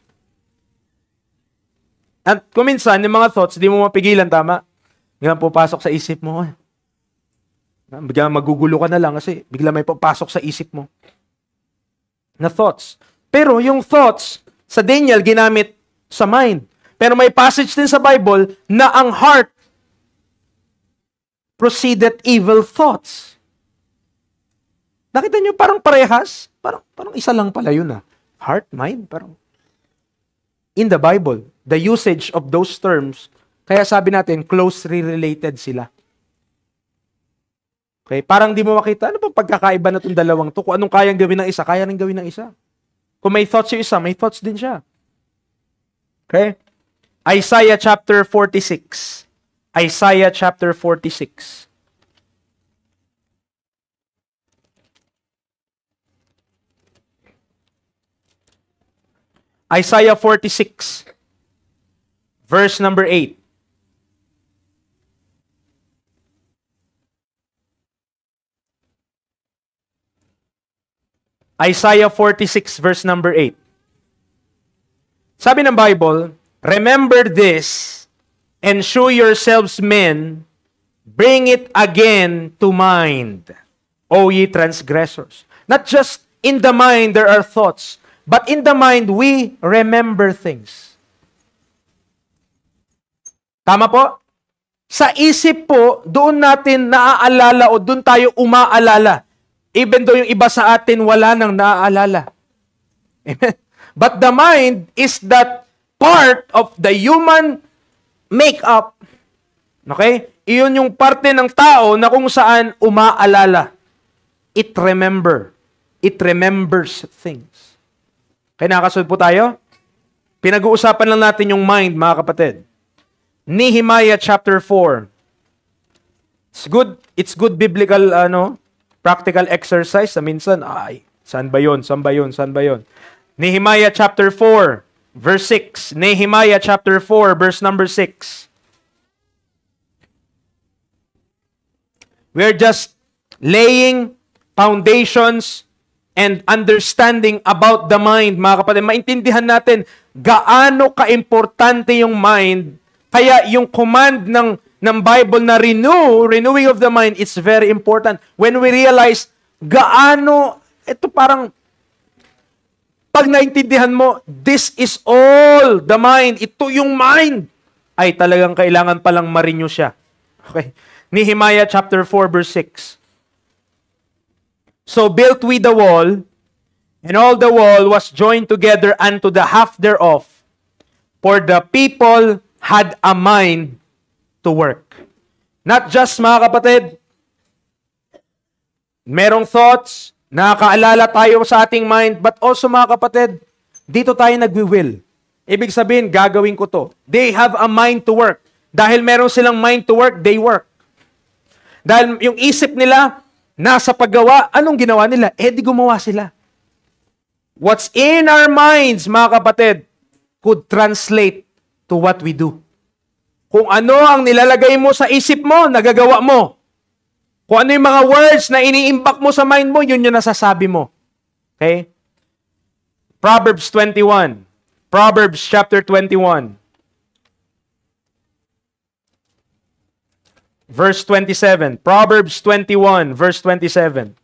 At kuminsan, yung mga thoughts, di mo mapigilan, tama? Biglang pupasok sa isip mo. Biglang magugulo ka na lang kasi biglang may papasok sa isip mo na thoughts. Pero yung thoughts, sa Daniel, ginamit sa mind. Pero may passage din sa Bible na ang heart proceeded evil thoughts. Nakita niyo parang parehas? Parang isa lang pala yun . Heart, mind, parang. In the Bible, the usage of those terms, kaya sabi natin, closely related sila. Okay? Parang di mo makita, ano ba pagkakaiba na itong dalawang to? Kung anong kayang gawin ng isa, kaya rin gawin ng isa. Kung may thoughts yung isa, may thoughts din siya. Okay? Isaiah chapter 46. Isaiah chapter 46. Isaiah 46, verse number 8. Isaiah 46, verse number 8. Sabi ng Bible, "Remember this, and shew yourselves men, bring it again to mind, O ye transgressors." Not just in the mind there are thoughts, but in the mind we remember things. Tama po? Sa isip po, doon natin naaalala o doon tayo umaalala. Even though yung iba sa atin wala nang naaalala. Amen? But the mind is that part of the human makeup. Okay? Iyon yung parte ng tao na kung saan umaalala. It remembers things. Kaya nakasunod po tayo? Pinag-uusapan lang natin yung mind, mga kapatid. Nehemiah chapter 4. It's good biblical, practical exercise. Minsan, saan ba yun? Nehemiah chapter 4, verse 6. Nehemiah chapter 4, verse number 6. We're just laying foundations and understanding about the mind, mga kapatid. Maintindihan natin gaano kaimportante yung mind. Kaya yung command ng Bible na renewing of the mind, it's very important. When we realize gaano, ito parang, pag naintindihan mo, this is all the mind. Ito yung mind. Ay talagang kailangan palang ma-renew siya. Okay. Nehemiah chapter 4, verse 6. "So built we the wall, and all the wall was joined together unto the half thereof, for the people had a mind to work." Not just, mga kapatid, merong thoughts, nakakaalala tayo sa ating mind, but also, mga kapatid, dito tayo nagwi-will. Ibig sabihin, gagawin ko to. They have a mind to work. Dahil meron silang mind to work, they work. Dahil yung isip nila, nasa paggawa, anong ginawa nila? Di gumawa sila. What's in our minds, mga kapatid, could translate to what we do. Kung ano ang nilalagay mo sa isip mo, nagagawa mo. Kung ano yung mga words na iniimbak mo sa mind mo, yun yung nasasabi mo. Okay? Proverbs 21. Proverbs chapter 21. Verse 27. Proverbs 21, verse 27.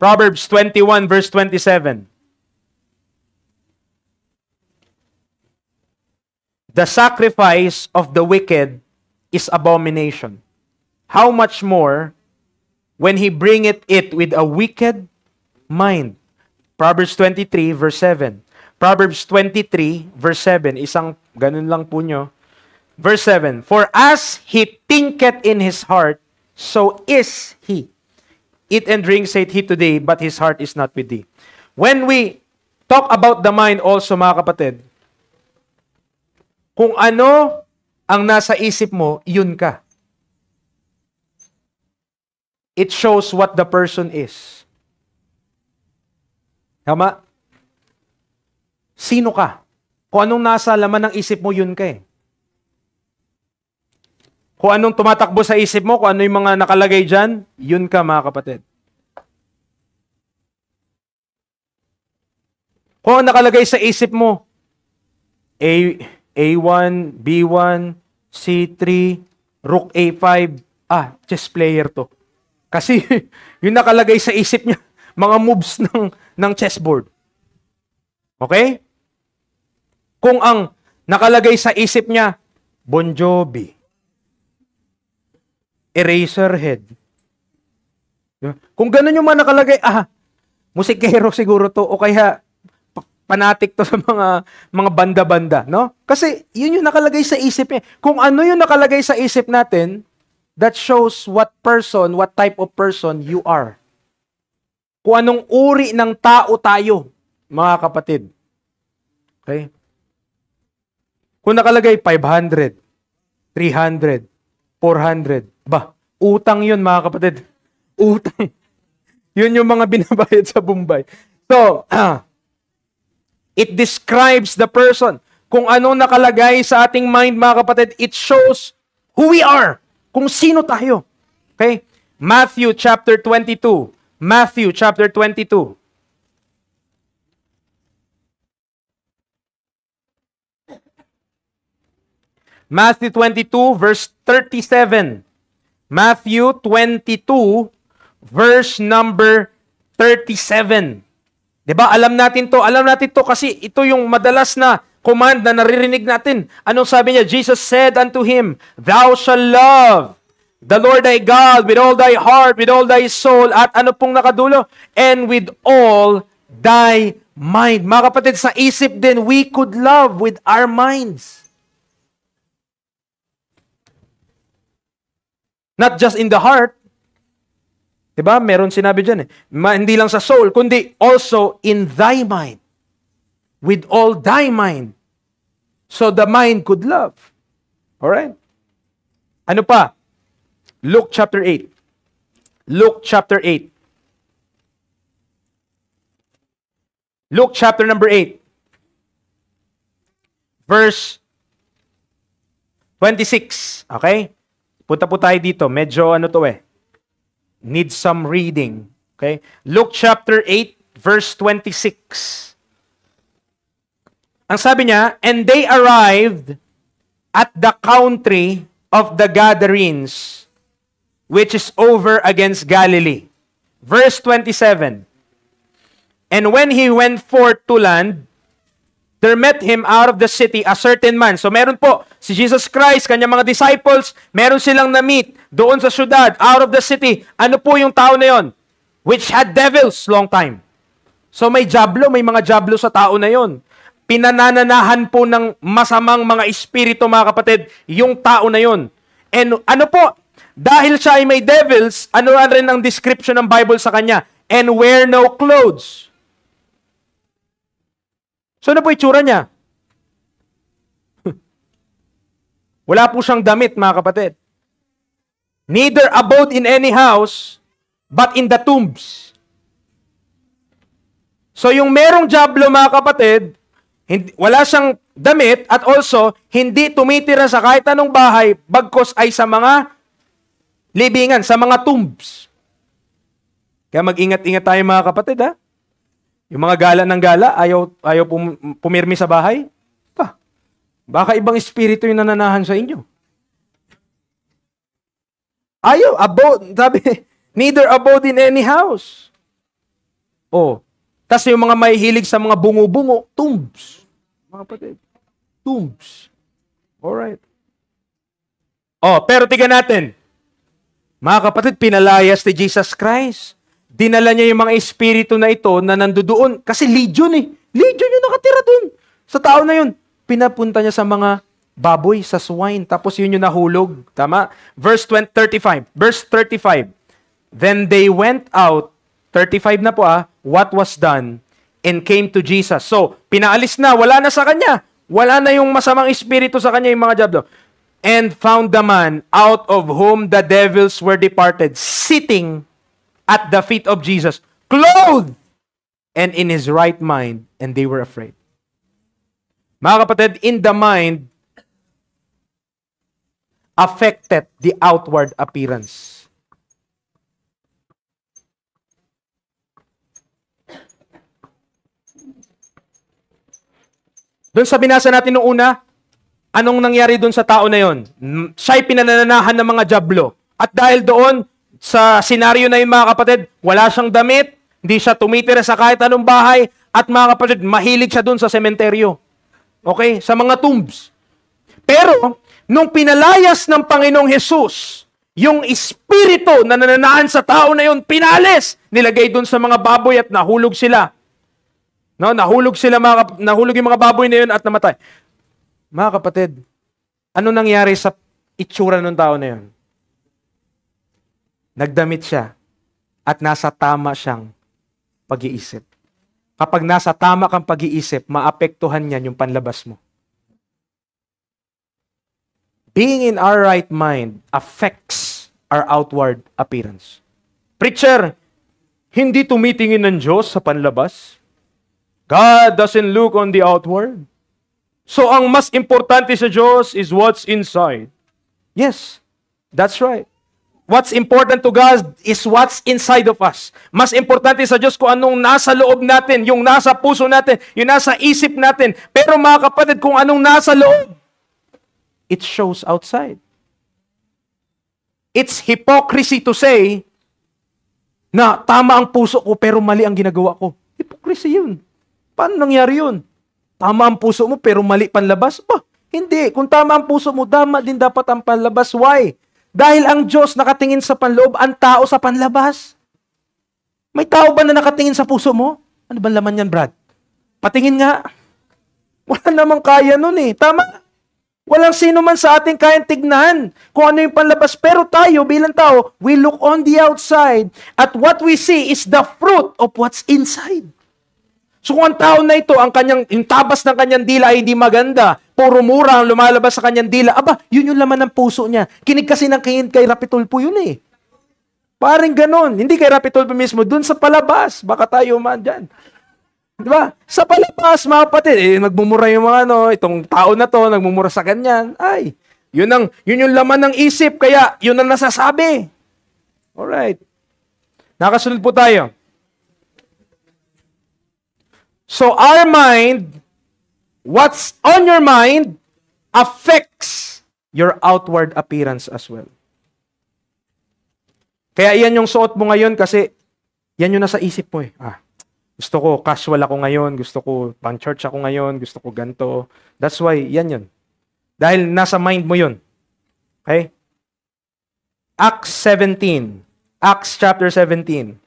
Proverbs 21, verse 27. "The sacrifice of the wicked is abomination. How much more when he bringeth it with a wicked mind. Proverbs 23 verse 7. Proverbs 23 verse 7. Isang ganun lang po nyo. Verse 7. For as he thinketh in his heart, so is he. Eat and drink, saith he today, but his heart is not with thee. When we talk about the mind also, mga kapatid, kung ano ang nasa isip mo, yun ka. It shows what the person is. Tama? Sino ka? Kung anong nasa laman ng isip mo, yun ka eh. Kung anong tumatakbo sa isip mo, kung ano yung mga nakalagay dyan, yun ka, mga kapatid. Kung ang nakalagay sa isip mo, A1, B1, C3, Rook A5, chess player to. Kasi yung nakalagay sa isip niya, mga moves ng chessboard. Okay? Kung ang nakalagay sa isip niya, Bon Jovi, Eraserhead. Kung ganun yung mga nakalagay, musikero siguro to, o kaya fanatic to sa mga banda-banda, no? Kasi yun yung nakalagay sa isip niya. Kung ano yung nakalagay sa isip natin, that shows what type of person you are. Kung anong uri ng tao tayo, mga kapatid. Okay? Kung nakalagay 500, 300, 400, utang yun, mga kapatid. Utang. Yun yung mga binabayad sa Bombay. So, it describes the person. Kung anong nakalagay sa ating mind, mga kapatid, it shows who we are. Kung sino tayo. Okay? Matthew chapter 22. Matthew chapter 22. Matthew 22 verse 37. Matthew 22 verse number 37. 'Di ba? Alam natin to kasi ito yung madalas na command na naririnig natin. Anong sabi niya? Jesus said unto him, Thou shalt love the Lord thy God with all thy heart, with all thy soul, at ano pong nakadulo? And with all thy mind. Mga kapatid, sa isip din, we could love with our minds. Not just in the heart. Diba? Meron sinabi dyan eh. Hindi lang sa soul, kundi also in thy mind. With all thy mind. So the mind could love. Alright? Ano pa? Luke chapter 8. Luke chapter 8. Luke chapter number 8. Verse 26. Okay? Punta po tayo dito. Medyo ano to eh. Need some reading. Okay? Luke chapter 8 verse 26. Ang sabi niya, and they arrived at the country of the Gadarenes, which is over against Galilee. Verse 27. And when he went forth to land, there met him out of the city a certain man. So meron po, si Jesus Christ, kanyang mga disciples, meron silang na-meet doon sa syudad, out of the city. Ano po yung tao na yon? Which had devils long time. So may mga jablo sa tao na yon. Pinanananahan po ng masamang mga espiritu, mga kapatid, yung tao na yon. And ano po, dahil siya ay may devils, ano rin ang description ng Bible sa kanya? And wear no clothes. So ano po itsura niya? Wala po siyang damit, mga kapatid. Neither abode in any house, but in the tombs. So yung merong jablo, mga kapatid, wala siyang damit at also hindi tumitira sa kahit anong bahay bagkos ay sa mga libingan, sa mga tombs. Kaya mag-ingat-ingat tayo, mga kapatid, ha? Yung mga gala ng gala, ayaw pumirmi sa bahay. Baka ibang espiritu yung nananahan sa inyo. Sabi, neither abode in any house. Tas yung mga mahihilig sa mga bungo-bungo, tombs. Mga kapatid, tombs. Alright. Oh, pero tingnan natin. Mga kapatid, pinalayas ni Jesus Christ. Dinala niya yung mga espiritu na ito na nandoon. Kasi legion eh. Legion yung nakatira doon. Sa tao na yun. Pinapunta niya sa mga baboy, sa swine. Tapos yun yung nahulog. Tama? Verse 35. Verse 35. Then they went out. 35 na po what was done and came to Jesus. So, pinaalis na. Wala na sa kanya. Wala na yung masamang espiritu sa kanya, yung mga diablo. And found the man out of whom the devils were departed, sitting at the feet of Jesus, clothed and in his right mind, and they were afraid. Mga kapatid, in the mind, affected the outward appearance. Doon sa binasa natin noong una, anong nangyari doon sa tao na yon? Siya'y pinananahan ng mga diablo. At dahil doon, sa senaryo na yun, mga kapatid, wala siyang damit, hindi siya tumitira sa kahit anong bahay, at mga kapatid, mahilig siya doon sa sementeryo. Okay? Sa mga tombs. Pero, nung pinalayas ng Panginoong Hesus, yung espiritu na nananahan sa tao na yun, pinalis, nilagay doon sa mga baboy at nahulog sila. No, nahulog yung mga baboy na yun at namatay. Mga kapatid, ano nangyari sa itsura ng tao na yun? Nagdamit siya at nasa tama siyang pag-iisip. Kapag nasa tama kang pag-iisip, maapektuhan niyan yung panlabas mo. Being in our right mind affects our outward appearance. Preacher, hindi tumitingin ng Diyos sa panlabas. God doesn't look on the outward. So, ang mas importante sa Diyos is what's inside. Yes, that's right. What's important to God is what's inside of us. Mas importante sa Diyos kung anong nasa loob natin, yung nasa puso natin, yung nasa isip natin. Pero mga kapatid, kung anong nasa loob, it shows outside. It's hypocrisy to say na tama ang puso ko pero mali ang ginagawa ko. Hypocrisy yun. Paano nangyari yun? Tama ang puso mo pero mali panlabas? Hindi. Kung tama ang puso mo, tama din dapat ang panlabas. Why? Dahil ang Diyos nakatingin sa panloob, ang tao sa panlabas. May tao ba na nakatingin sa puso mo? Ano ba laman yan, Brad? Patingin nga. Wala namang kaya nun eh. Tama. Walang sino man sa ating kayang tignan kung ano yung panlabas. Pero tayo, bilang tao, we look on the outside at what we see is the fruit of what's inside. So kung ang tao na ito, yung tabas ng kanyang dila ay hindi maganda, puro mura ang lumalabas sa kanyang dila, yun yung laman ng puso niya. Kinig kasi ng kay Rapitulpo yun eh. Parang ganon. Hindi kay Rapitulpo mismo, dun sa palabas. Baka tayo man dyan. Diba? Sa palabas, mga kapatid, nagmumura yung mga itong tao na to, nagmumura sa ganyan. Yun yung laman ng isip, kaya yun ang nasasabi. Alright. Nakasunod po tayo. So our mind, what's on your mind, affects your outward appearance as well. Kaya yan yung suot mo ngayon kasi yan yung nasa isip mo eh. Gusto ko casual ako ngayon, gusto ko pang church ako ngayon, gusto ko ganito. That's why, yan yun. Dahil nasa mind mo yun. Okay? Acts 17. Acts chapter 17.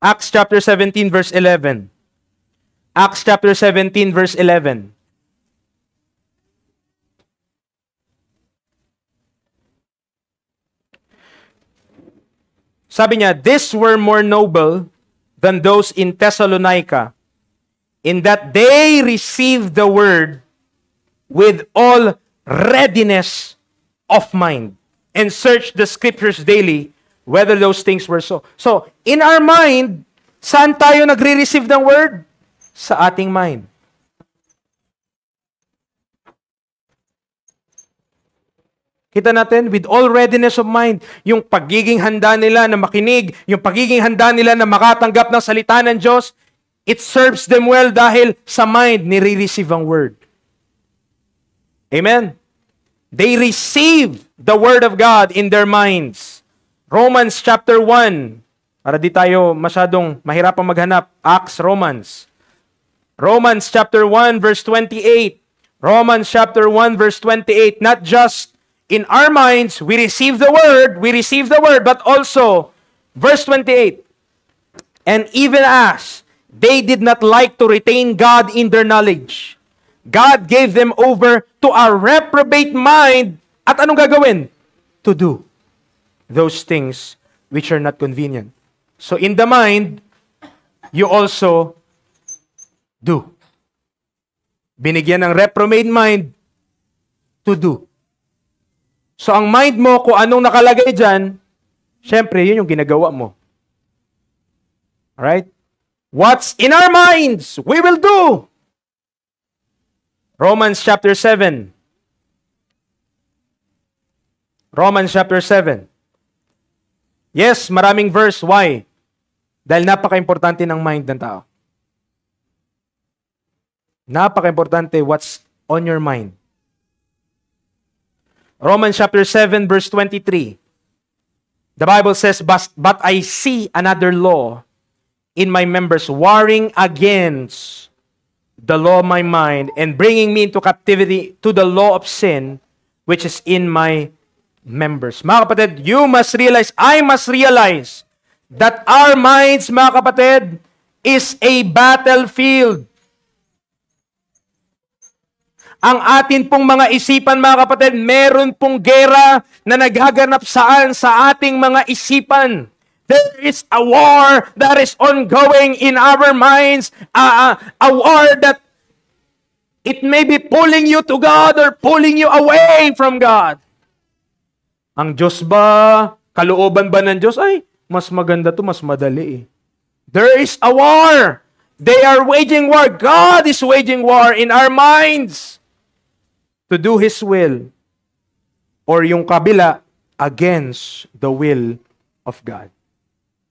Acts chapter 17 verse 11. Acts chapter 17 verse 11. Sabi niya, "These were more noble than those in Thessalonica, in that they received the word with all readiness of mind, and searched the scriptures daily, whether those things were so." So, in our mind, saan tayo nagre-receive ng word? Sa ating mind. Kita natin, with all readiness of mind, yung pagiging handa nila na makinig, yung pagiging handa nila na makatanggap ng salita ng Diyos, it serves them well dahil sa mind nire-receive ang word. Amen? They receive the word of God in their minds. Romans chapter 1. Para di tayo masyadong mahirapang maghanap. Acts, Romans. Romans chapter 1 verse 28. Romans chapter 1 verse 28. Not just in our minds, we receive the word, but also, verse 28. And even as they did not like to retain God in their knowledge, God gave them over to a reprobate mind. At anong gagawin? To do those things which are not convenient. So in the mind, you also do. Binigyan ng reprobate mind to do. So ang mind mo, kung anong nakalagay dyan, syempre, yun yung ginagawa mo. Alright? What's in our minds, we will do. Romans chapter 7. Romans chapter 7. Yes, maraming verse. Why? Dahil napaka-importante ng mind ng tao. Napaka-importante what's on your mind. Romans chapter 7 verse 23. The Bible says, But I see another law in my members, warring against the law of my mind and bringing me into captivity to the law of sin, which is in my members. Mga kapatid, you must realize, I must realize, that our minds, mga kapatid, is a battlefield. Ang atin pong mga isipan, mga kapatid, meron pong gera na naghaganap saan sa ating mga isipan. There is a war that is ongoing in our minds, a war that it may be pulling you to God or pulling you away from God. Ang Diyos ba, kalooban ba ng Diyos? Ay, mas maganda to, mas madali eh. There is a war. They are waging war. God is waging war in our minds to do His will, or yung kabila, against the will of God.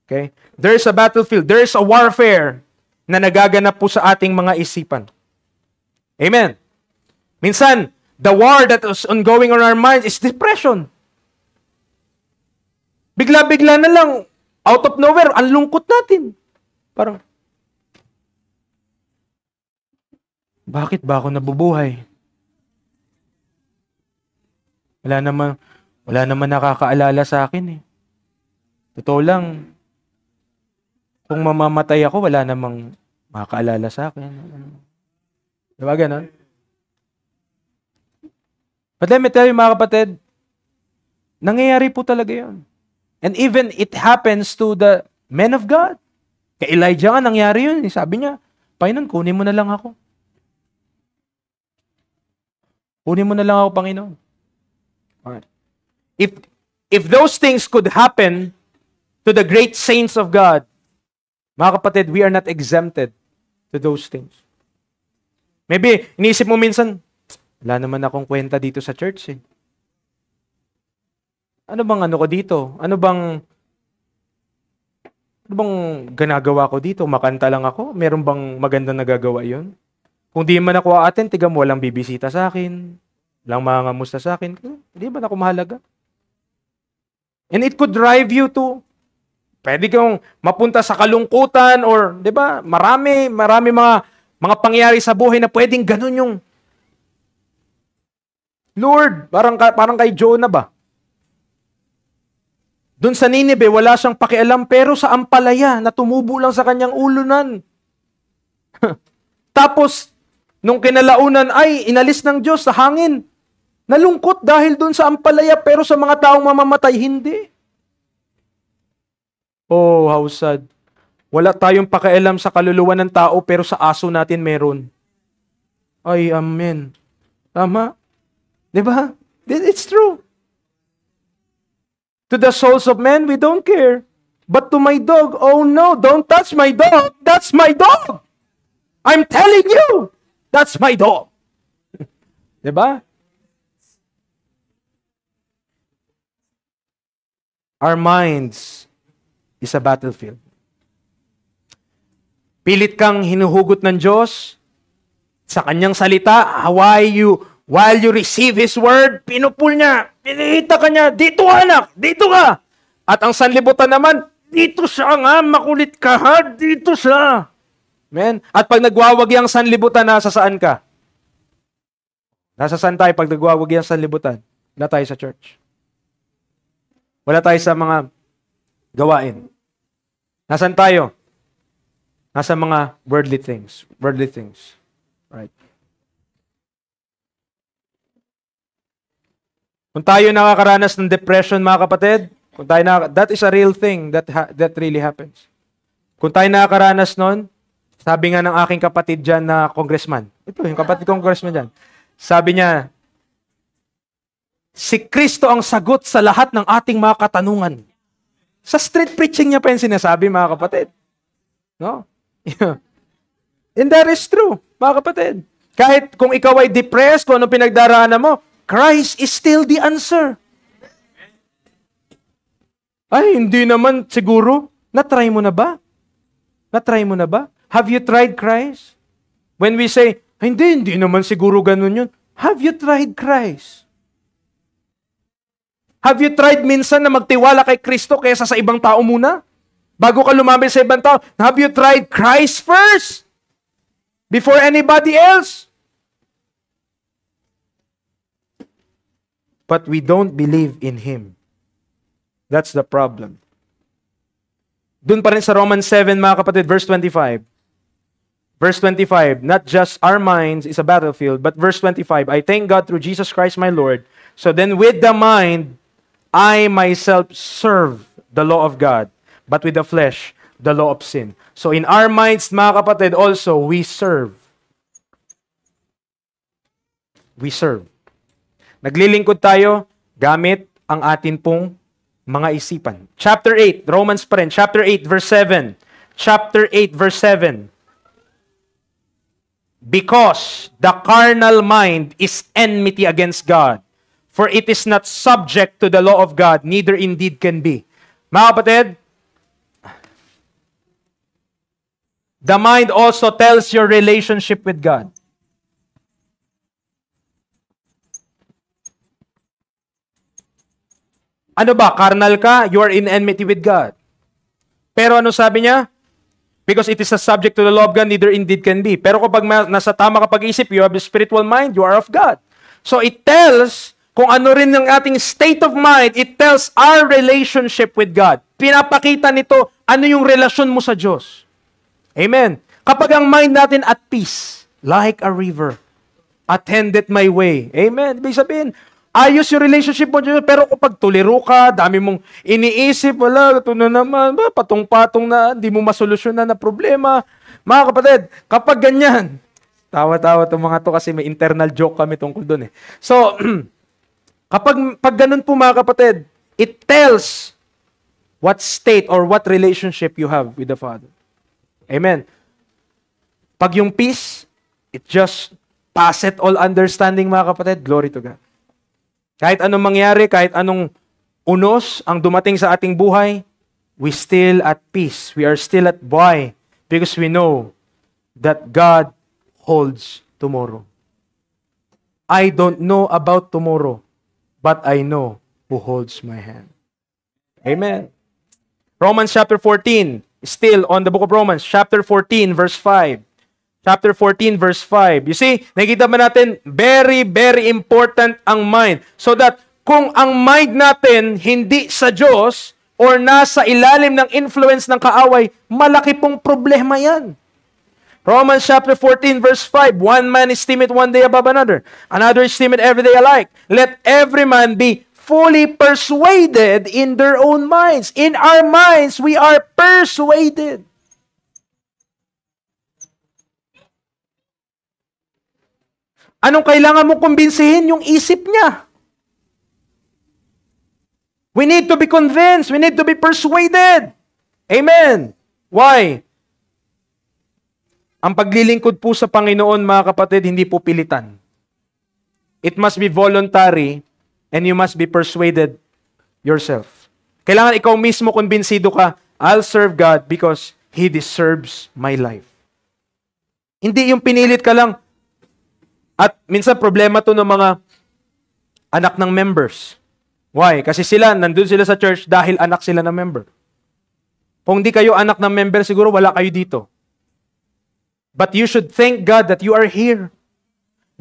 Okay? There is a battlefield. There is a warfare na nagaganap po sa ating mga isipan. Amen. Minsan, the war that is ongoing on our minds is depression. Bigla-bigla na lang, out of nowhere, ang lungkot natin. Parang, bakit ba ako nabubuhay? Wala naman nakakaalala sa akin eh. Totoo lang, kung mamamatay ako, wala namang makakaalala sa akin. Diba ganon? But let me tell you, mga kapatid, nangyayari po talaga yun. And even it happens to the men of God. Kay Elijah nga nangyari yun. Sabi niya, Panginoon, kunin mo na lang ako. Kunin mo na lang ako, Panginoon. Alright. If those things could happen to the great saints of God, mga kapatid, we are not exempted to those things. Maybe, iniisip mo minsan, wala naman akong kwenta dito sa church eh. Ano bang ko dito? Ano bang ginagawa ko dito? Makanta lang ako? Meron bang magandang nagagawa yon? Kung di man ako aaten, tigam walang bibisita sa akin. Walang mangangamusta sa akin. Hindi ba ako mahalaga? And it could drive you to, pwede kang mapunta sa kalungkutan or, di ba, marami mga pangyayari sa buhay na pwedeng ganun yung, Lord, parang kay Jonah ba? Doon sa Nineveh, wala siyang pakialam, pero sa ampalaya na tumubo lang sa kanyang ulunan. Tapos, nung kinalaunan ay inalis ng Diyos sa hangin. Nalungkot dahil doon sa ampalaya, pero sa mga taong mamamatay, hindi. Oh, how sad. Wala tayong pakialam sa kaluluwa ng tao, pero sa aso natin meron. Ay, amen. Tama? Diba? It's true. To the souls of men, we don't care. But to my dog, oh no, don't touch my dog. That's my dog. I'm telling you, that's my dog. Diba? Our minds is a battlefield. Pilit kang hinuhugot ng Diyos sa kanyang salita, while you receive His word, pinupul niya, pinihita ka niya, dito ka anak, dito ka. At ang sanlibutan naman, dito siya nga, makulit ka ha, dito siya. Amen? At pag nagwawagyang sanlibutan, nasa saan ka? Nasa saan tayo pag nagwawagyang sanlibutan? Wala tayo sa church. Wala tayo sa mga gawain. Nasaan tayo? Nasa mga worldly things. Worldly things. Right? Kung tayo nakakaranas ng depression, mga kapatid, kung tayo that is a real thing that really happens. Kung tayo nakakaranas nun, sabi nga ng aking kapatid dyan na congressman, ito, yung kapatid congressman dyan, sabi niya, si Kristo ang sagot sa lahat ng ating mga katanungan. Sa street preaching niya pa yung sinasabi, mga kapatid. No? And that is true, mga kapatid. Kahit kung ikaw ay depressed, kung ano pinagdaraanan mo, Christ is still the answer. Ay, hindi naman siguro. Na-try mo na ba? Na-try mo na ba? Have you tried Christ? When we say, hindi naman siguro ganun yun. Have you tried Christ? Have you tried minsan na magtiwala kay Kristo kaysa sa ibang tao muna? Bago ka lumapit sa ibang tao, have you tried Christ first? Before anybody else? But we don't believe in Him. That's the problem. Doon pa rin sa Romans 7, mga kapatid, verse 25. Verse 25, not just our minds is a battlefield, but verse 25, I thank God through Jesus Christ my Lord. So then with the mind, I myself serve the law of God, but with the flesh, the law of sin. So in our minds, mga kapatid, also, we serve. We serve. Naglilingkod tayo gamit ang atin pong mga isipan. Chapter 8, Romans pa rin. Chapter 8, verse 7. Chapter 8, verse 7. Because the carnal mind is enmity against God, for it is not subject to the law of God, neither indeed can be. Mga kapatid, the mind also tells your relationship with God. Ano ba? Carnal ka? You are in enmity with God. Pero ano sabi niya? Because it is a subject to the law of God, neither indeed can be. Pero kapag nasa tama ka pag-isip, you have a spiritual mind, you are of God. So it tells, kung ano rin ang ating state of mind, it tells our relationship with God. Pinapakita nito, ano yung relasyon mo sa Diyos. Amen. Kapag ang mind natin at peace, like a river, attendeth my way. Amen. Ibig sabihin, ayos yung relationship mo Diyos, pero kapag tuliro ka, dami mong iniisip, wala, ito na naman, patong-patong na, hindi mo masolusyonan na problema. Mga kapatid, kapag ganyan, tawa-tawa itong mga to kasi may internal joke kami tungkol doon eh. So, pag ganun po mga kapatid, it tells what state or what relationship you have with the Father. Amen. Pag yung peace, it just passeth all understanding mga kapatid, glory to God. Kahit anong mangyari, kahit anong unos ang dumating sa ating buhay, we still at peace. We are still at buhay because we know that God holds tomorrow. I don't know about tomorrow, but I know who holds my hand. Amen. Romans chapter 14, still on the book of Romans, chapter 14, verse 5. Chapter 14, verse 5. You see, nakikita ba natin, very, very important ang mind. So that kung ang mind natin hindi sa Diyos or nasa ilalim ng influence ng kaaway, malaki pong problema yan. Romans chapter 14, verse 5. One man esteemeth one day above another. Another esteemeth every day alike. Let every man be fully persuaded in their own minds. In our minds, we are persuaded. Anong kailangan mong kumbinsihin? Yung isip niya. We need to be convinced. We need to be persuaded. Amen. Why? Ang paglilingkod po sa Panginoon, mga kapatid, hindi po pilitan. It must be voluntary and you must be persuaded yourself. Kailangan ikaw mismo kumbinsido ka, I'll serve God because He deserves my life. Hindi yung pinilit ka lang. At minsan problema to ng mga anak ng members. Why? Kasi nandun sila sa church dahil anak sila ng member. Kung di kayo anak ng member, siguro wala kayo dito. But you should thank God that you are here.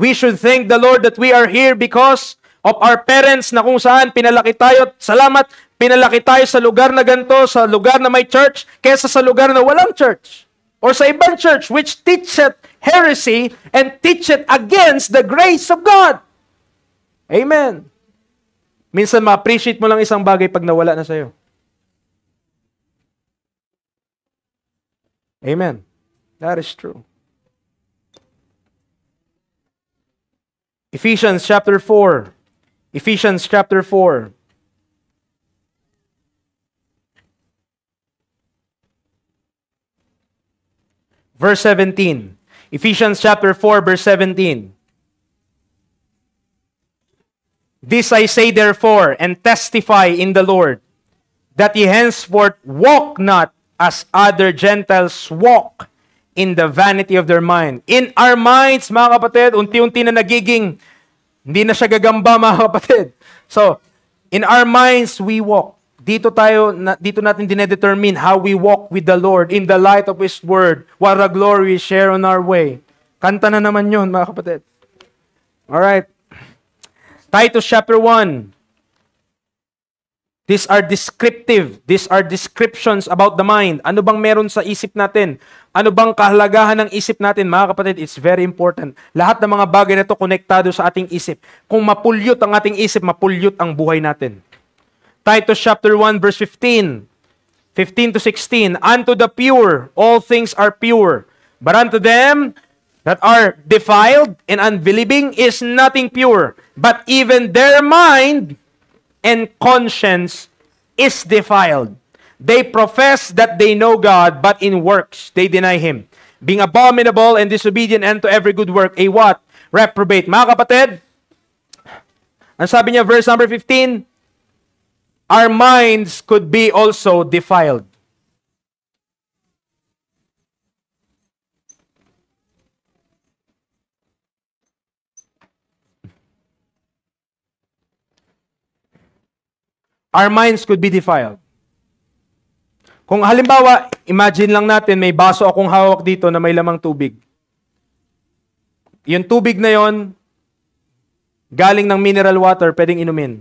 We should thank the Lord that we are here because of our parents na kung saan pinalaki tayo. Salamat, pinalaki tayo sa lugar na ganito, sa lugar na may church, kaysa sa lugar na walang church. Or sa ibang church which teacheth heresy and teacheth against the grace of God. Amen. Minsan ma-appreciate mo lang isang bagay pag nawala na sa'yo. Amen. That is true. Ephesians chapter 4. Ephesians chapter 4. Verse 17. Ephesians chapter 4, verse 17. This I say therefore, and testify in the Lord, that ye henceforth walk not as other Gentiles walk, in the vanity of their mind. In our minds, mga kapatid, unti-unti na nagiging, hindi na siya gagamba, mga kapatid. So, in our minds, we walk. Dito natin dinedetermine how we walk with the Lord in the light of His Word. What a glory we share on our way. Kanta na naman yun, mga kapatid. Alright. Titus chapter 1. These are descriptive. These are descriptions about the mind. Ano bang meron sa isip natin? Ano bang kahalagahan ng isip natin? Mga kapatid, it's very important. Lahat ng mga bagay na ito konektado sa ating isip. Kung mapulyot ang ating isip, mapulyot ang buhay natin. Titus chapter 1 verse 15. 15 to 16. Unto the pure, all things are pure. But unto them that are defiled and unbelieving is nothing pure, but even their mind and conscience is defiled. They profess that they know God, but in works they deny Him, being abominable and disobedient unto every good work. A what? Reprobate. Mga kapatid, ang sabi niya, verse number 15, our minds could be also defiled. Our minds could be defiled. Kung halimbawa, imagine lang natin, may baso akong hawak dito na may lamang tubig. Yung tubig na yon, galing ng mineral water, pwedeng inumin.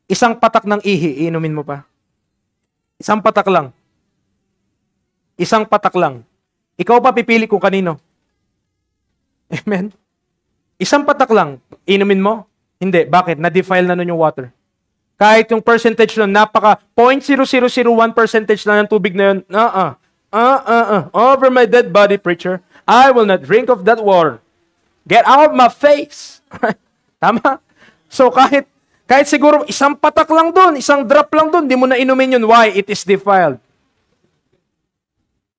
Isang patak ng ihi, inumin mo pa. Isang patak lang. Isang patak lang. Ikaw pa pipili kung kanino. Amen? Isang patak lang, inumin mo? Hindi. Bakit? Na-defile na nun yung water. Kahit yung percentage nun, napaka 0.0001% lang ng tubig na yun, over my dead body, preacher, I will not drink of that water. Get out of my face. Tama? So kahit siguro isang patak lang dun, isang drop lang dun, di mo na inumin yun. Why? It is defiled.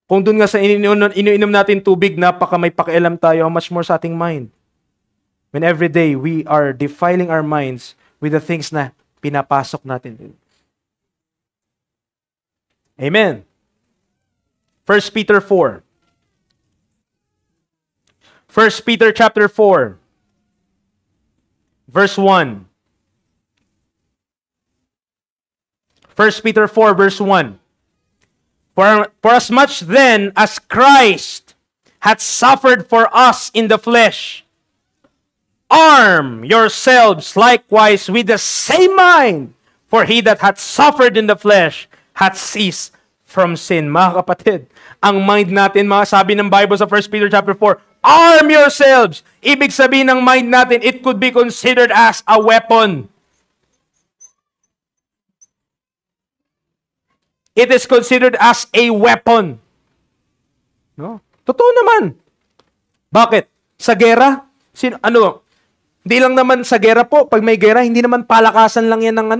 Kung dun nga sa iniinom natin tubig, napaka may pakialam tayo, how much more sa ating mind. When every day we are defiling our minds with the things na pinapasok natin. Amen. 1 Peter 4. 1 Peter chapter 4. Verse 1. 1 Peter 4 verse 1. For as much then as Christ hath suffered for us in the flesh, arm yourselves likewise with the same mind, for he that hath suffered in the flesh hath ceased from sin. Mga kapatid, ang mind natin, mga sabi ng Bible sa 1 Peter chapter 4, arm yourselves. Ibig sabihin ng mind natin, it could be considered as a weapon. It is considered as a weapon. No? Totoo naman. Bakit? Sa gera? Hindi lang naman sa gera po. Pag may gera, hindi naman palakasan lang yan ng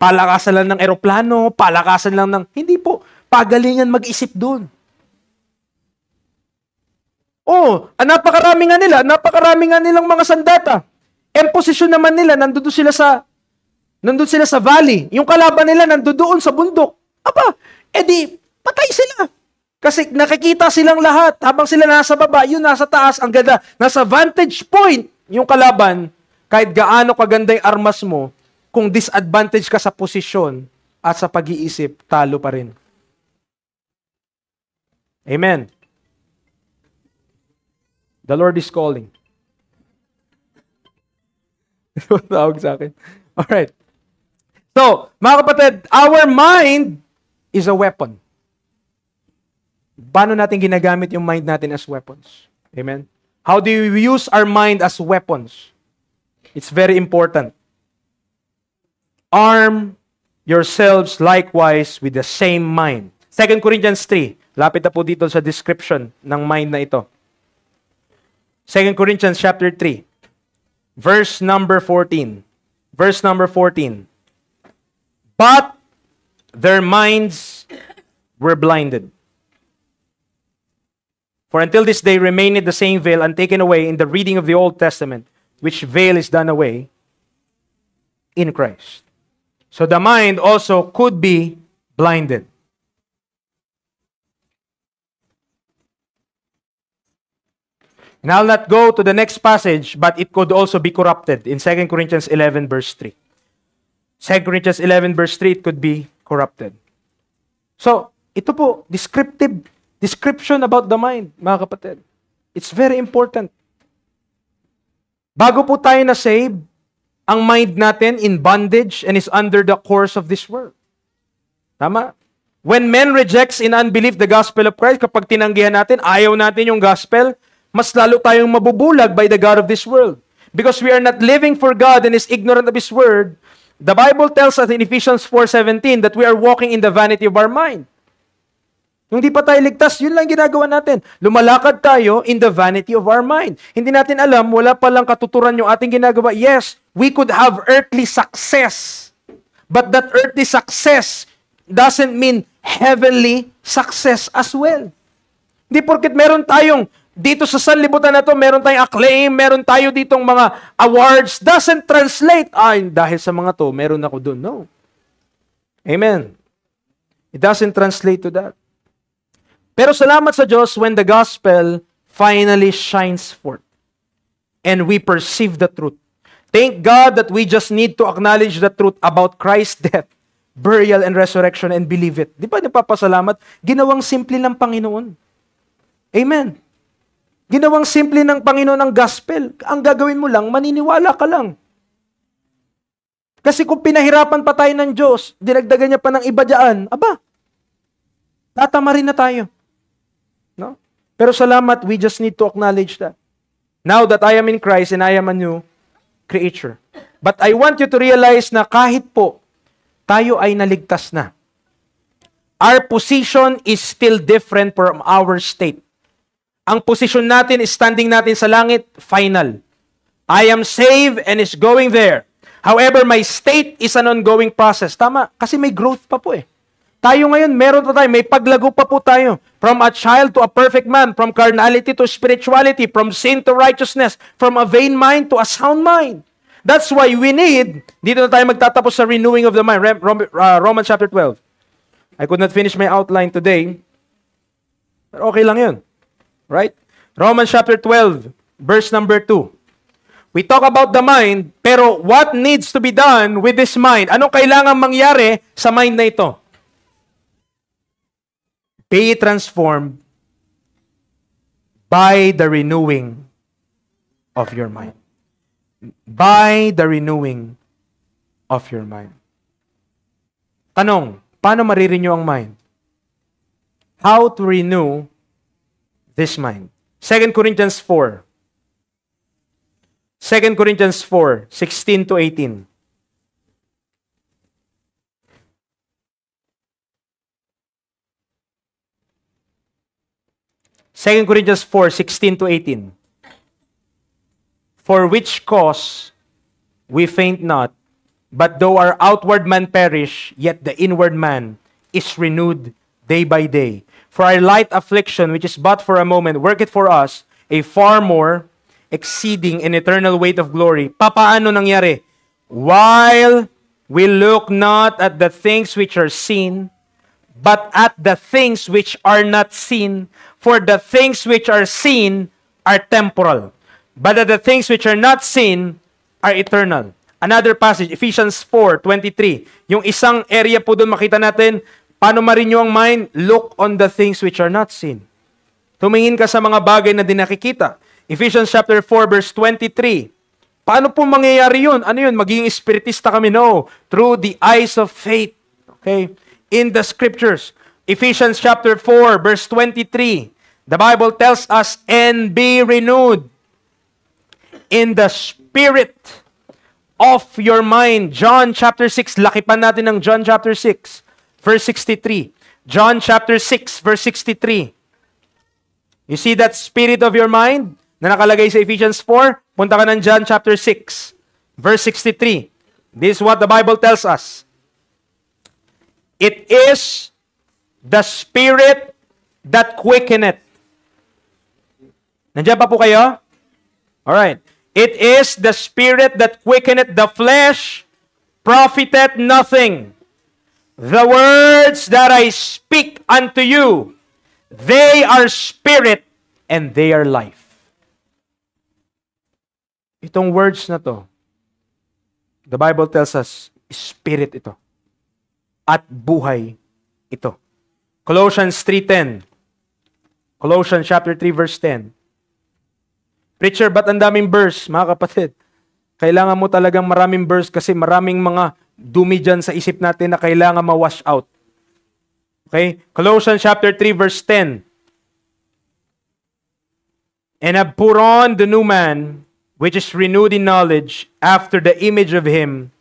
palakasan lang ng eroplano, palakasan lang ng... Hindi po. Pagalingan mag-isip doon. Napakarami nga nila. Napakarami nga nilang mga sandata. En posisyon naman nila, nandun sila sa valley. Yung kalaban nila, nandun sa bundok. Edi, patay sila. Kasi nakikita silang lahat. Habang sila nasa baba, yun nasa taas. Ang ganda. Nasa vantage point yung kalaban, kahit gaano kaganda yung armas mo, kung disadvantage ka sa posisyon at sa pag-iisip, talo pa rin. Amen. The Lord is calling. Tawag sa akin. Alright. So, mga kapatid, our mind is a weapon. Paano natin ginagamit yung mind natin as weapons? Amen? How do we use our mind as weapons? It's very important. Arm yourselves likewise with the same mind. 2 Corinthians 3. Lapit na po dito sa description ng mind na ito. 2 Corinthians chapter 3. Verse number 14. Verse number 14. But their minds were blinded. For until this day remaineth the same veil untaken away in the reading of the Old Testament, which veil is done away in Christ. So the mind also could be blinded. And I'll not go to the next passage, but it could also be corrupted in 2 Corinthians 11 verse 3. 2 Corinthians 11 verse 3, it could be corrupted. So, ito po, description about the mind, mga kapatid. It's very important. Bago po tayo na-save, ang mind natin in bondage and is under the course of this world. Tama? When men rejects in unbelief the gospel of Christ, kapag tinanggihan natin, ayaw natin yung gospel, mas lalo tayong mabubulag by the God of this world. Because we are not living for God and is ignorant of His word, the Bible tells us in Ephesians 4:17 that we are walking in the vanity of our mind. Nung di pa tayo ligtas, yun lang ginagawa natin. Lumalakad tayo in the vanity of our mind. Hindi natin alam, wala palang katuturan yung ating ginagawa. Yes, we could have earthly success. But that earthly success doesn't mean heavenly success as well. Hindi porket meron tayong dito sa sanlibutan na to, meron tayong acclaim, meron tayo ditong mga awards, doesn't translate, dahil sa mga to, meron ako doon. No. Amen. It doesn't translate to that. Pero salamat sa Diyos when the gospel finally shines forth and we perceive the truth. Thank God that we just need to acknowledge the truth about Christ's death, burial, and resurrection and believe it. Di ba napapasalamat? Ginawang simple ng Panginoon. Amen. Ginawang simple ng Panginoon ang gospel. Ang gagawin mo lang, maniniwala ka lang. Kasi kung pinahirapan pa tayo ng Diyos, dinagdagan niya pa ng iba dyan, tatama rin na tayo. No? Pero salamat, we just need to acknowledge that. Now that I am in Christ and I am a new creature. But I want you to realize na kahit po tayo ay naligtas na, our position is still different from our state. Ang posisyon natin, standing natin sa langit, final. I am saved and is going there. However, my state is an ongoing process. Tama, kasi may growth pa po eh. Tayo ngayon, meron pa tayo, may paglago pa po tayo. From a child to a perfect man, from carnality to spirituality, from sin to righteousness, from a vain mind to a sound mind. That's why we need, dito na tayo magtatapos sa renewing of the mind, Romans chapter 12. I could not finish my outline today, pero okay lang yun. Right? Romans chapter 12, verse number 2. We talk about the mind, pero what needs to be done with this mind? Anong kailangan mangyari sa mind na ito? Be transformed by the renewing of your mind. By the renewing of your mind. Tanong, paano marirenew ang mind? How to renew this mind. 2 Corinthians 4. 2 Corinthians 4, 16 to 18. Second Corinthians 4, 16 to 18. For which cause we faint not, but though our outward man perish, yet the inward man is renewed day by day. For our light affliction, which is but for a moment, worketh for us a far more exceeding and eternal weight of glory. Papaano nangyari? While we look not at the things which are seen, but at the things which are not seen. For the things which are seen are temporal, but the things which are not seen are eternal. Another passage, Ephesians 4:23. Yung isang area po doon makita natin, paano ma-renew ang mind? Look on the things which are not seen. Tumingin ka sa mga bagay na di nakikita. Ephesians chapter 4 verse 23. Paano po mangyayari yun? Ano yun? Magiging espiritista kami? No. Through the eyes of faith. Okay? In the scriptures. Ephesians chapter 4 verse 23. The Bible tells us, and be renewed in the spirit of your mind. John chapter 6. Lakipan natin ng John chapter 6 verse 63. John chapter 6 verse 63. You see that spirit of your mind na nakalagay sa Ephesians 4? Punta ka ng John chapter 6 verse 63. This is what the Bible tells us. It is the spirit that quickeneth. Nandiyan pa po kayo? Alright. It is the spirit that quickeneth the flesh, profiteth nothing. The words that I speak unto you, they are spirit and they are life. Itong words na to, the Bible tells us, spirit ito. At buhay ito. Colossians 3:10. Colossians chapter 3 verse 10. Preacher, ba't ang daming verse, mga kapatid? Kailangan mo talagang maraming verse kasi maraming mga dumi dyan sa isip natin na kailangan ma-wash out. Okay? Colossians chapter 3 verse 10. And have put on the new man, which is renewed in knowledge, after the image of him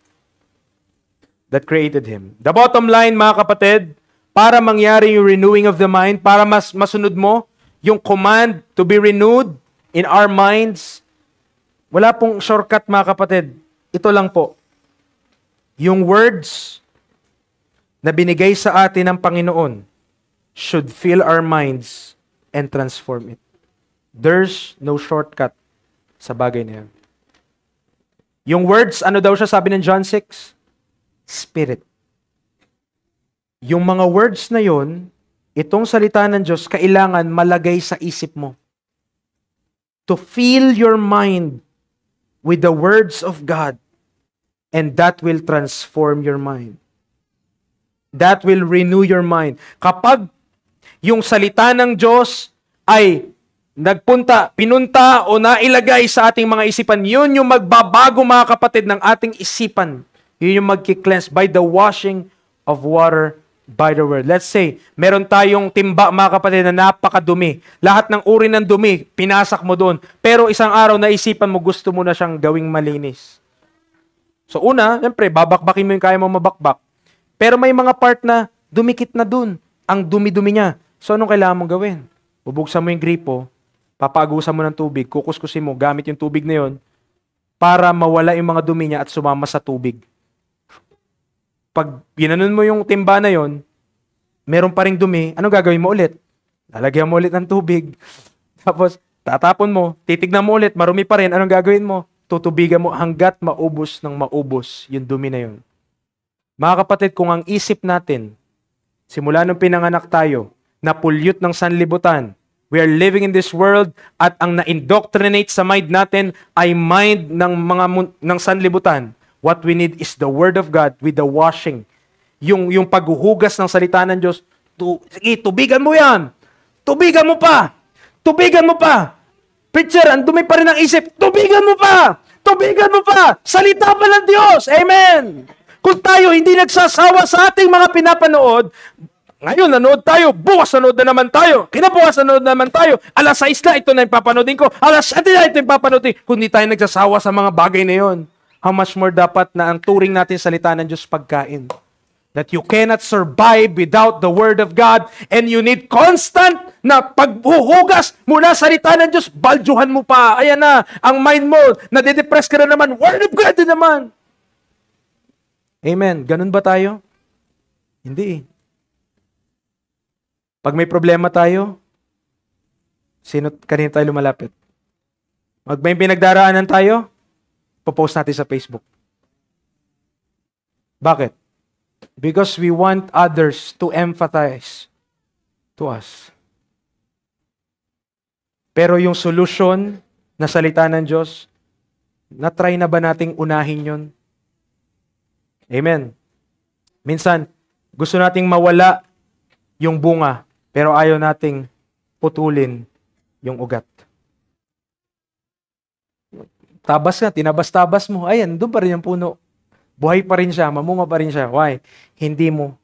that created him. The bottom line, mga kapatid, para mangyari yung renewing of the mind, para masunod mo yung command to be renewed in our minds, wala pong shortcut, mga kapatid. Ito lang po. Yung words na binigay sa atin ng Panginoon should fill our minds and transform it. There's no shortcut sa bagay na yan. Yung words, ano daw siya sabi ng John 6? Spirit. Yung mga words na yon, itong salita ng Diyos, kailangan malagay sa isip mo. To fill your mind with the words of God, and that will transform your mind. That will renew your mind. Kapag yung salita ng Diyos ay pinunta o nailagay sa ating mga isipan, yun yung magbabago, mga kapatid, ng ating isipan. Yun yung magki-cleanse by the washing of water by the word. Let's say, meron tayong timba, mga kapatid, na napakadumi. Lahat ng uri ng dumi, pinasak mo doon. Pero isang araw, naisipan mo, gusto mo na siyang gawing malinis. So una, siyempre, babakbakin mo yung kaya mo mabakbak. Pero may mga part na dumikit na doon. Ang dumi-dumi niya. So anong kailangan mong gawin? Bubuksan mo yung gripo, papagusan mo ng tubig, kukuskusin mo, gamit yung tubig na yon para mawala yung mga dumi niya at sumama sa tubig. Pag ginanon mo yung timba na yon, meron pa ring dumi, anong gagawin mo ulit? Lalagyan mo ulit ng tubig. Tapos, tatapon mo, titignan mo ulit, marumi pa rin, anong gagawin mo? Tutubigan mo hanggat maubos ng maubos yung dumi na yon. Mga kapatid, kung ang isip natin, simula nung pinanganak tayo, na-pollute ng sanlibutan, we are living in this world at ang na-indoctrinate sa mind natin ay mind ng sanlibutan. What we need is the Word of God with the washing. Yung paghuhugas ng salita ng Diyos. Sige, tubigan mo yan. Tubigan mo pa. Tubigan mo pa. Preacher, ang dumi pa rin ang isip. Tubigan mo pa. Tubigan mo pa. Salita pa ng Diyos. Amen. Kung tayo hindi nagsasawa sa ating mga pinapanood, ngayon, nanood tayo. Bukas, nanood na naman tayo. Kinabukas, nanood na naman tayo. Alas 6 na, ito na yung papanoodin ko. Alas 7 na, ito yung papanoodin. Kung hindi tayo nagsasawa sa mga bagay na yon, how much more dapat na ang turing natin salita ng Diyos pagkain? That you cannot survive without the Word of God, and you need constant na paghuhugas mula salita ng Diyos. Baldyuhan mo pa. Ayan na, ang mind mo, nade-depress ka na naman. Word of God din naman. Amen. Ganun ba tayo? Hindi. Pag may problema tayo, kanino tayo lumalapit? Pag may pinagdaraanan tayo, popost natin sa Facebook. Bakit? Because we want others to empathize to us. Pero yung solution na salita ng Diyos, na-try na ba nating unahin yun? Amen. Minsan, gusto nating mawala yung bunga, pero ayaw nating putulin yung ugat. tabas nga, tinabas-tabas mo, ayan, doon pa rin yung puno. Buhay pa rin siya, mamunga pa rin siya. Why? Hindi mo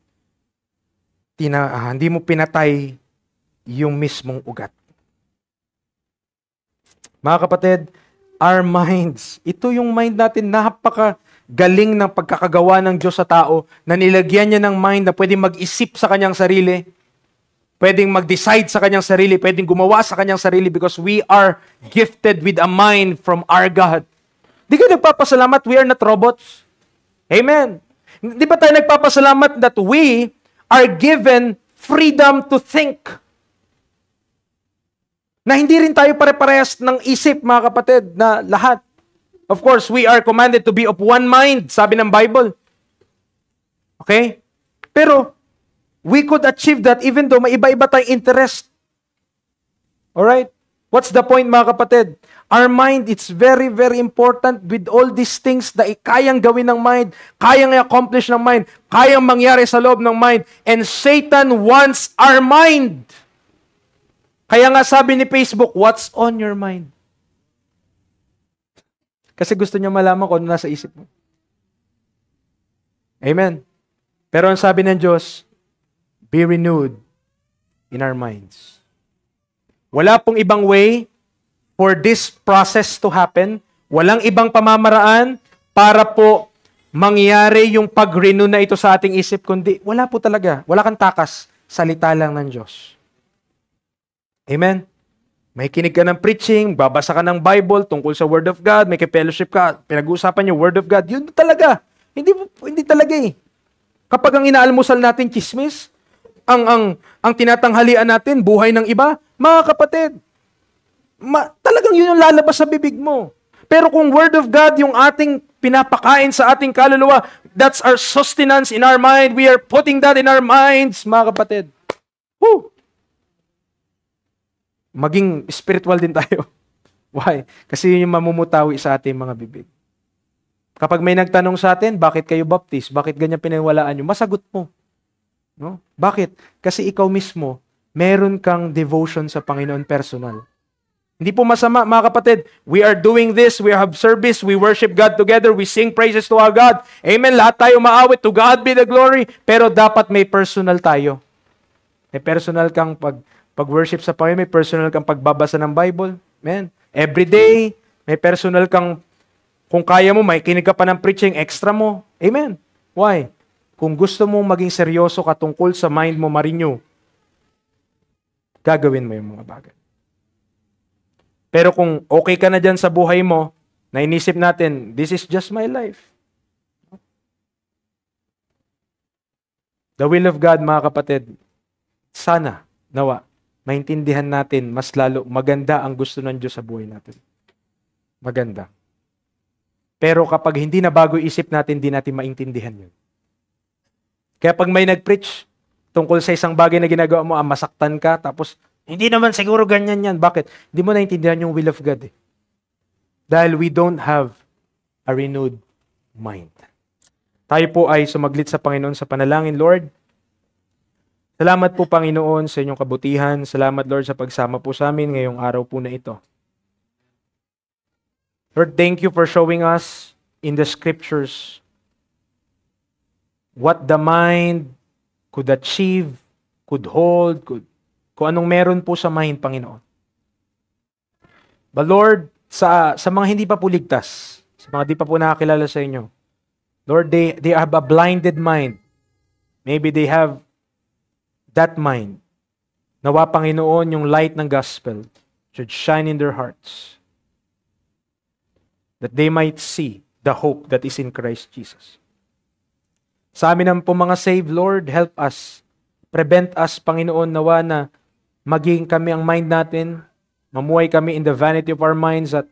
pinatay yung mismong ugat. Mga kapatid, our minds, ito yung mind natin, napaka-galing ng pagkakagawa ng Diyos sa tao, na nilagyan niya ng mind na pwedeng mag-isip sa kanyang sarili, pwedeng mag-decide sa kanyang sarili, pwedeng gumawa sa kanyang sarili because we are gifted with a mind from our God. Di ka nagpapasalamat, we are not robots. Amen. Di ba tayo nagpapasalamat that we are given freedom to think? Na hindi rin tayo pare-parehas ng isip, mga kapatid, na lahat. Of course, we are commanded to be of one mind, sabi ng Bible. Okay? Pero, we could achieve that even though may iba-iba tayong interest. Alright? What's the point, mga kapatid? Our mind, it's very, very important with all these things na kayang gawin ng mind, kayang i-accomplish ng mind, kayang mangyari sa loob ng mind. And Satan wants our mind. Kaya nga sabi ni Facebook, what's on your mind? Kasi gusto niya malaman kung ano nasa isip mo. Amen. Pero ang sabi ng Diyos, be renewed in our minds. Wala pong ibang way for this process to happen. Walang ibang pamamaraan para po mangyari yung pag-renew na ito sa ating isip, kundi wala po talaga. Wala kang takas. Salita lang ng Diyos. Amen? May kinig ka ng preaching, babasa ka ng Bible tungkol sa Word of God, may fellowship ka, pinag-uusapan yung Word of God, yun talaga. Hindi talaga eh. Kapag ang inaalmusal natin, chismis, ang tinatanghalian natin, buhay ng iba, mga kapatid, talagang yun yung lalabas sa bibig mo. Pero kung Word of God yung ating pinapakain sa ating kaluluwa, that's our sustenance in our mind, we are putting that in our minds, mga kapatid. Woo! Maging spiritual din tayo. Why? Kasi yun yung mamumutawi sa ating mga bibig. Kapag may nagtanong sa atin, bakit kayo baptist? Bakit ganyan pinaniwalaan nyo? Masagot mo. No? Bakit? Kasi ikaw mismo, meron kang devotion sa Panginoon personal. Hindi po masama, mga kapatid. We are doing this, we have service, we worship God together, we sing praises to our God. Amen, lahat tayo maawit, to God be the glory. Pero dapat may personal tayo. May personal kang pag-worship sa Panginoon, may personal kang pagbabasa ng Bible. Amen. Every day, may personal kang, kung kaya mo, may kinig ka pa ng preaching, extra mo. Amen. Why? Kung gusto mong maging seryoso ka tungkol sa mind mo, ma-renew, gagawin mo yung mga bagay. Pero kung okay ka na dyan sa buhay mo, na inisip natin, this is just my life. The will of God, mga kapatid, sana, nawa, maintindihan natin mas lalo maganda ang gusto ng Diyos sa buhay natin. Maganda. Pero kapag hindi na bago isip natin, hindi natin maintindihan yun. Kaya pag may nag-preach tungkol sa isang bagay na ginagawa mo, masaktan ka, tapos hindi naman siguro ganyan yan. Bakit? Hindi mo naintindihan yung will of God. Dahil we don't have a renewed mind. Tayo po ay sumaglit sa Panginoon sa panalangin. Lord, salamat po, Panginoon, sa inyong kabutihan. Salamat, Lord, sa pagsama po sa amin ngayong araw po na ito. Lord, thank you for showing us in the Scriptures what the mind could achieve, could hold, kung anong meron po sa mind, Panginoon. But Lord, sa mga hindi pa po ligtas, sa mga di pa po nakakilala sa inyo, Lord, they have a blinded mind. Maybe they have that mind. Nawa, Panginoon, yung light ng gospel should shine in their hearts. That they might see the hope that is in Christ Jesus. Sa amin ang po mga saved, Lord, help us. Prevent us, Panginoon, nawa na maging kami ang mind natin, mamuhay kami in the vanity of our minds at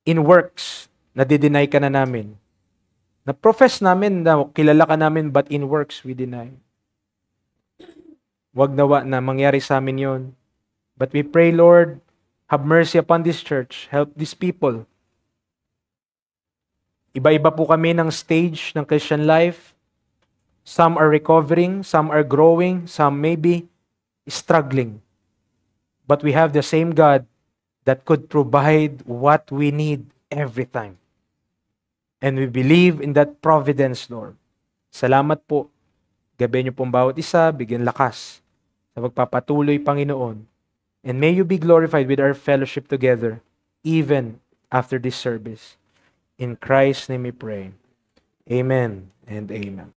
in works, na-deny ka na namin. Na-profess namin na kilala ka namin, but in works we deny. Wag nawa na mangyari sa amin yon. But we pray, Lord, have mercy upon this church. Help these people. Iba-iba po kami ng stage ng Christian life. Some are recovering, some are growing, some maybe struggling. But we have the same God that could provide what we need every time. And we believe in that providence, Lord. Salamat po. Gabi niyo pong bawat isa, bigyan lakas sa pagpapatuloy, Panginoon. And may you be glorified with our fellowship together, even after this service. In Christ's name we pray. Amen and amen.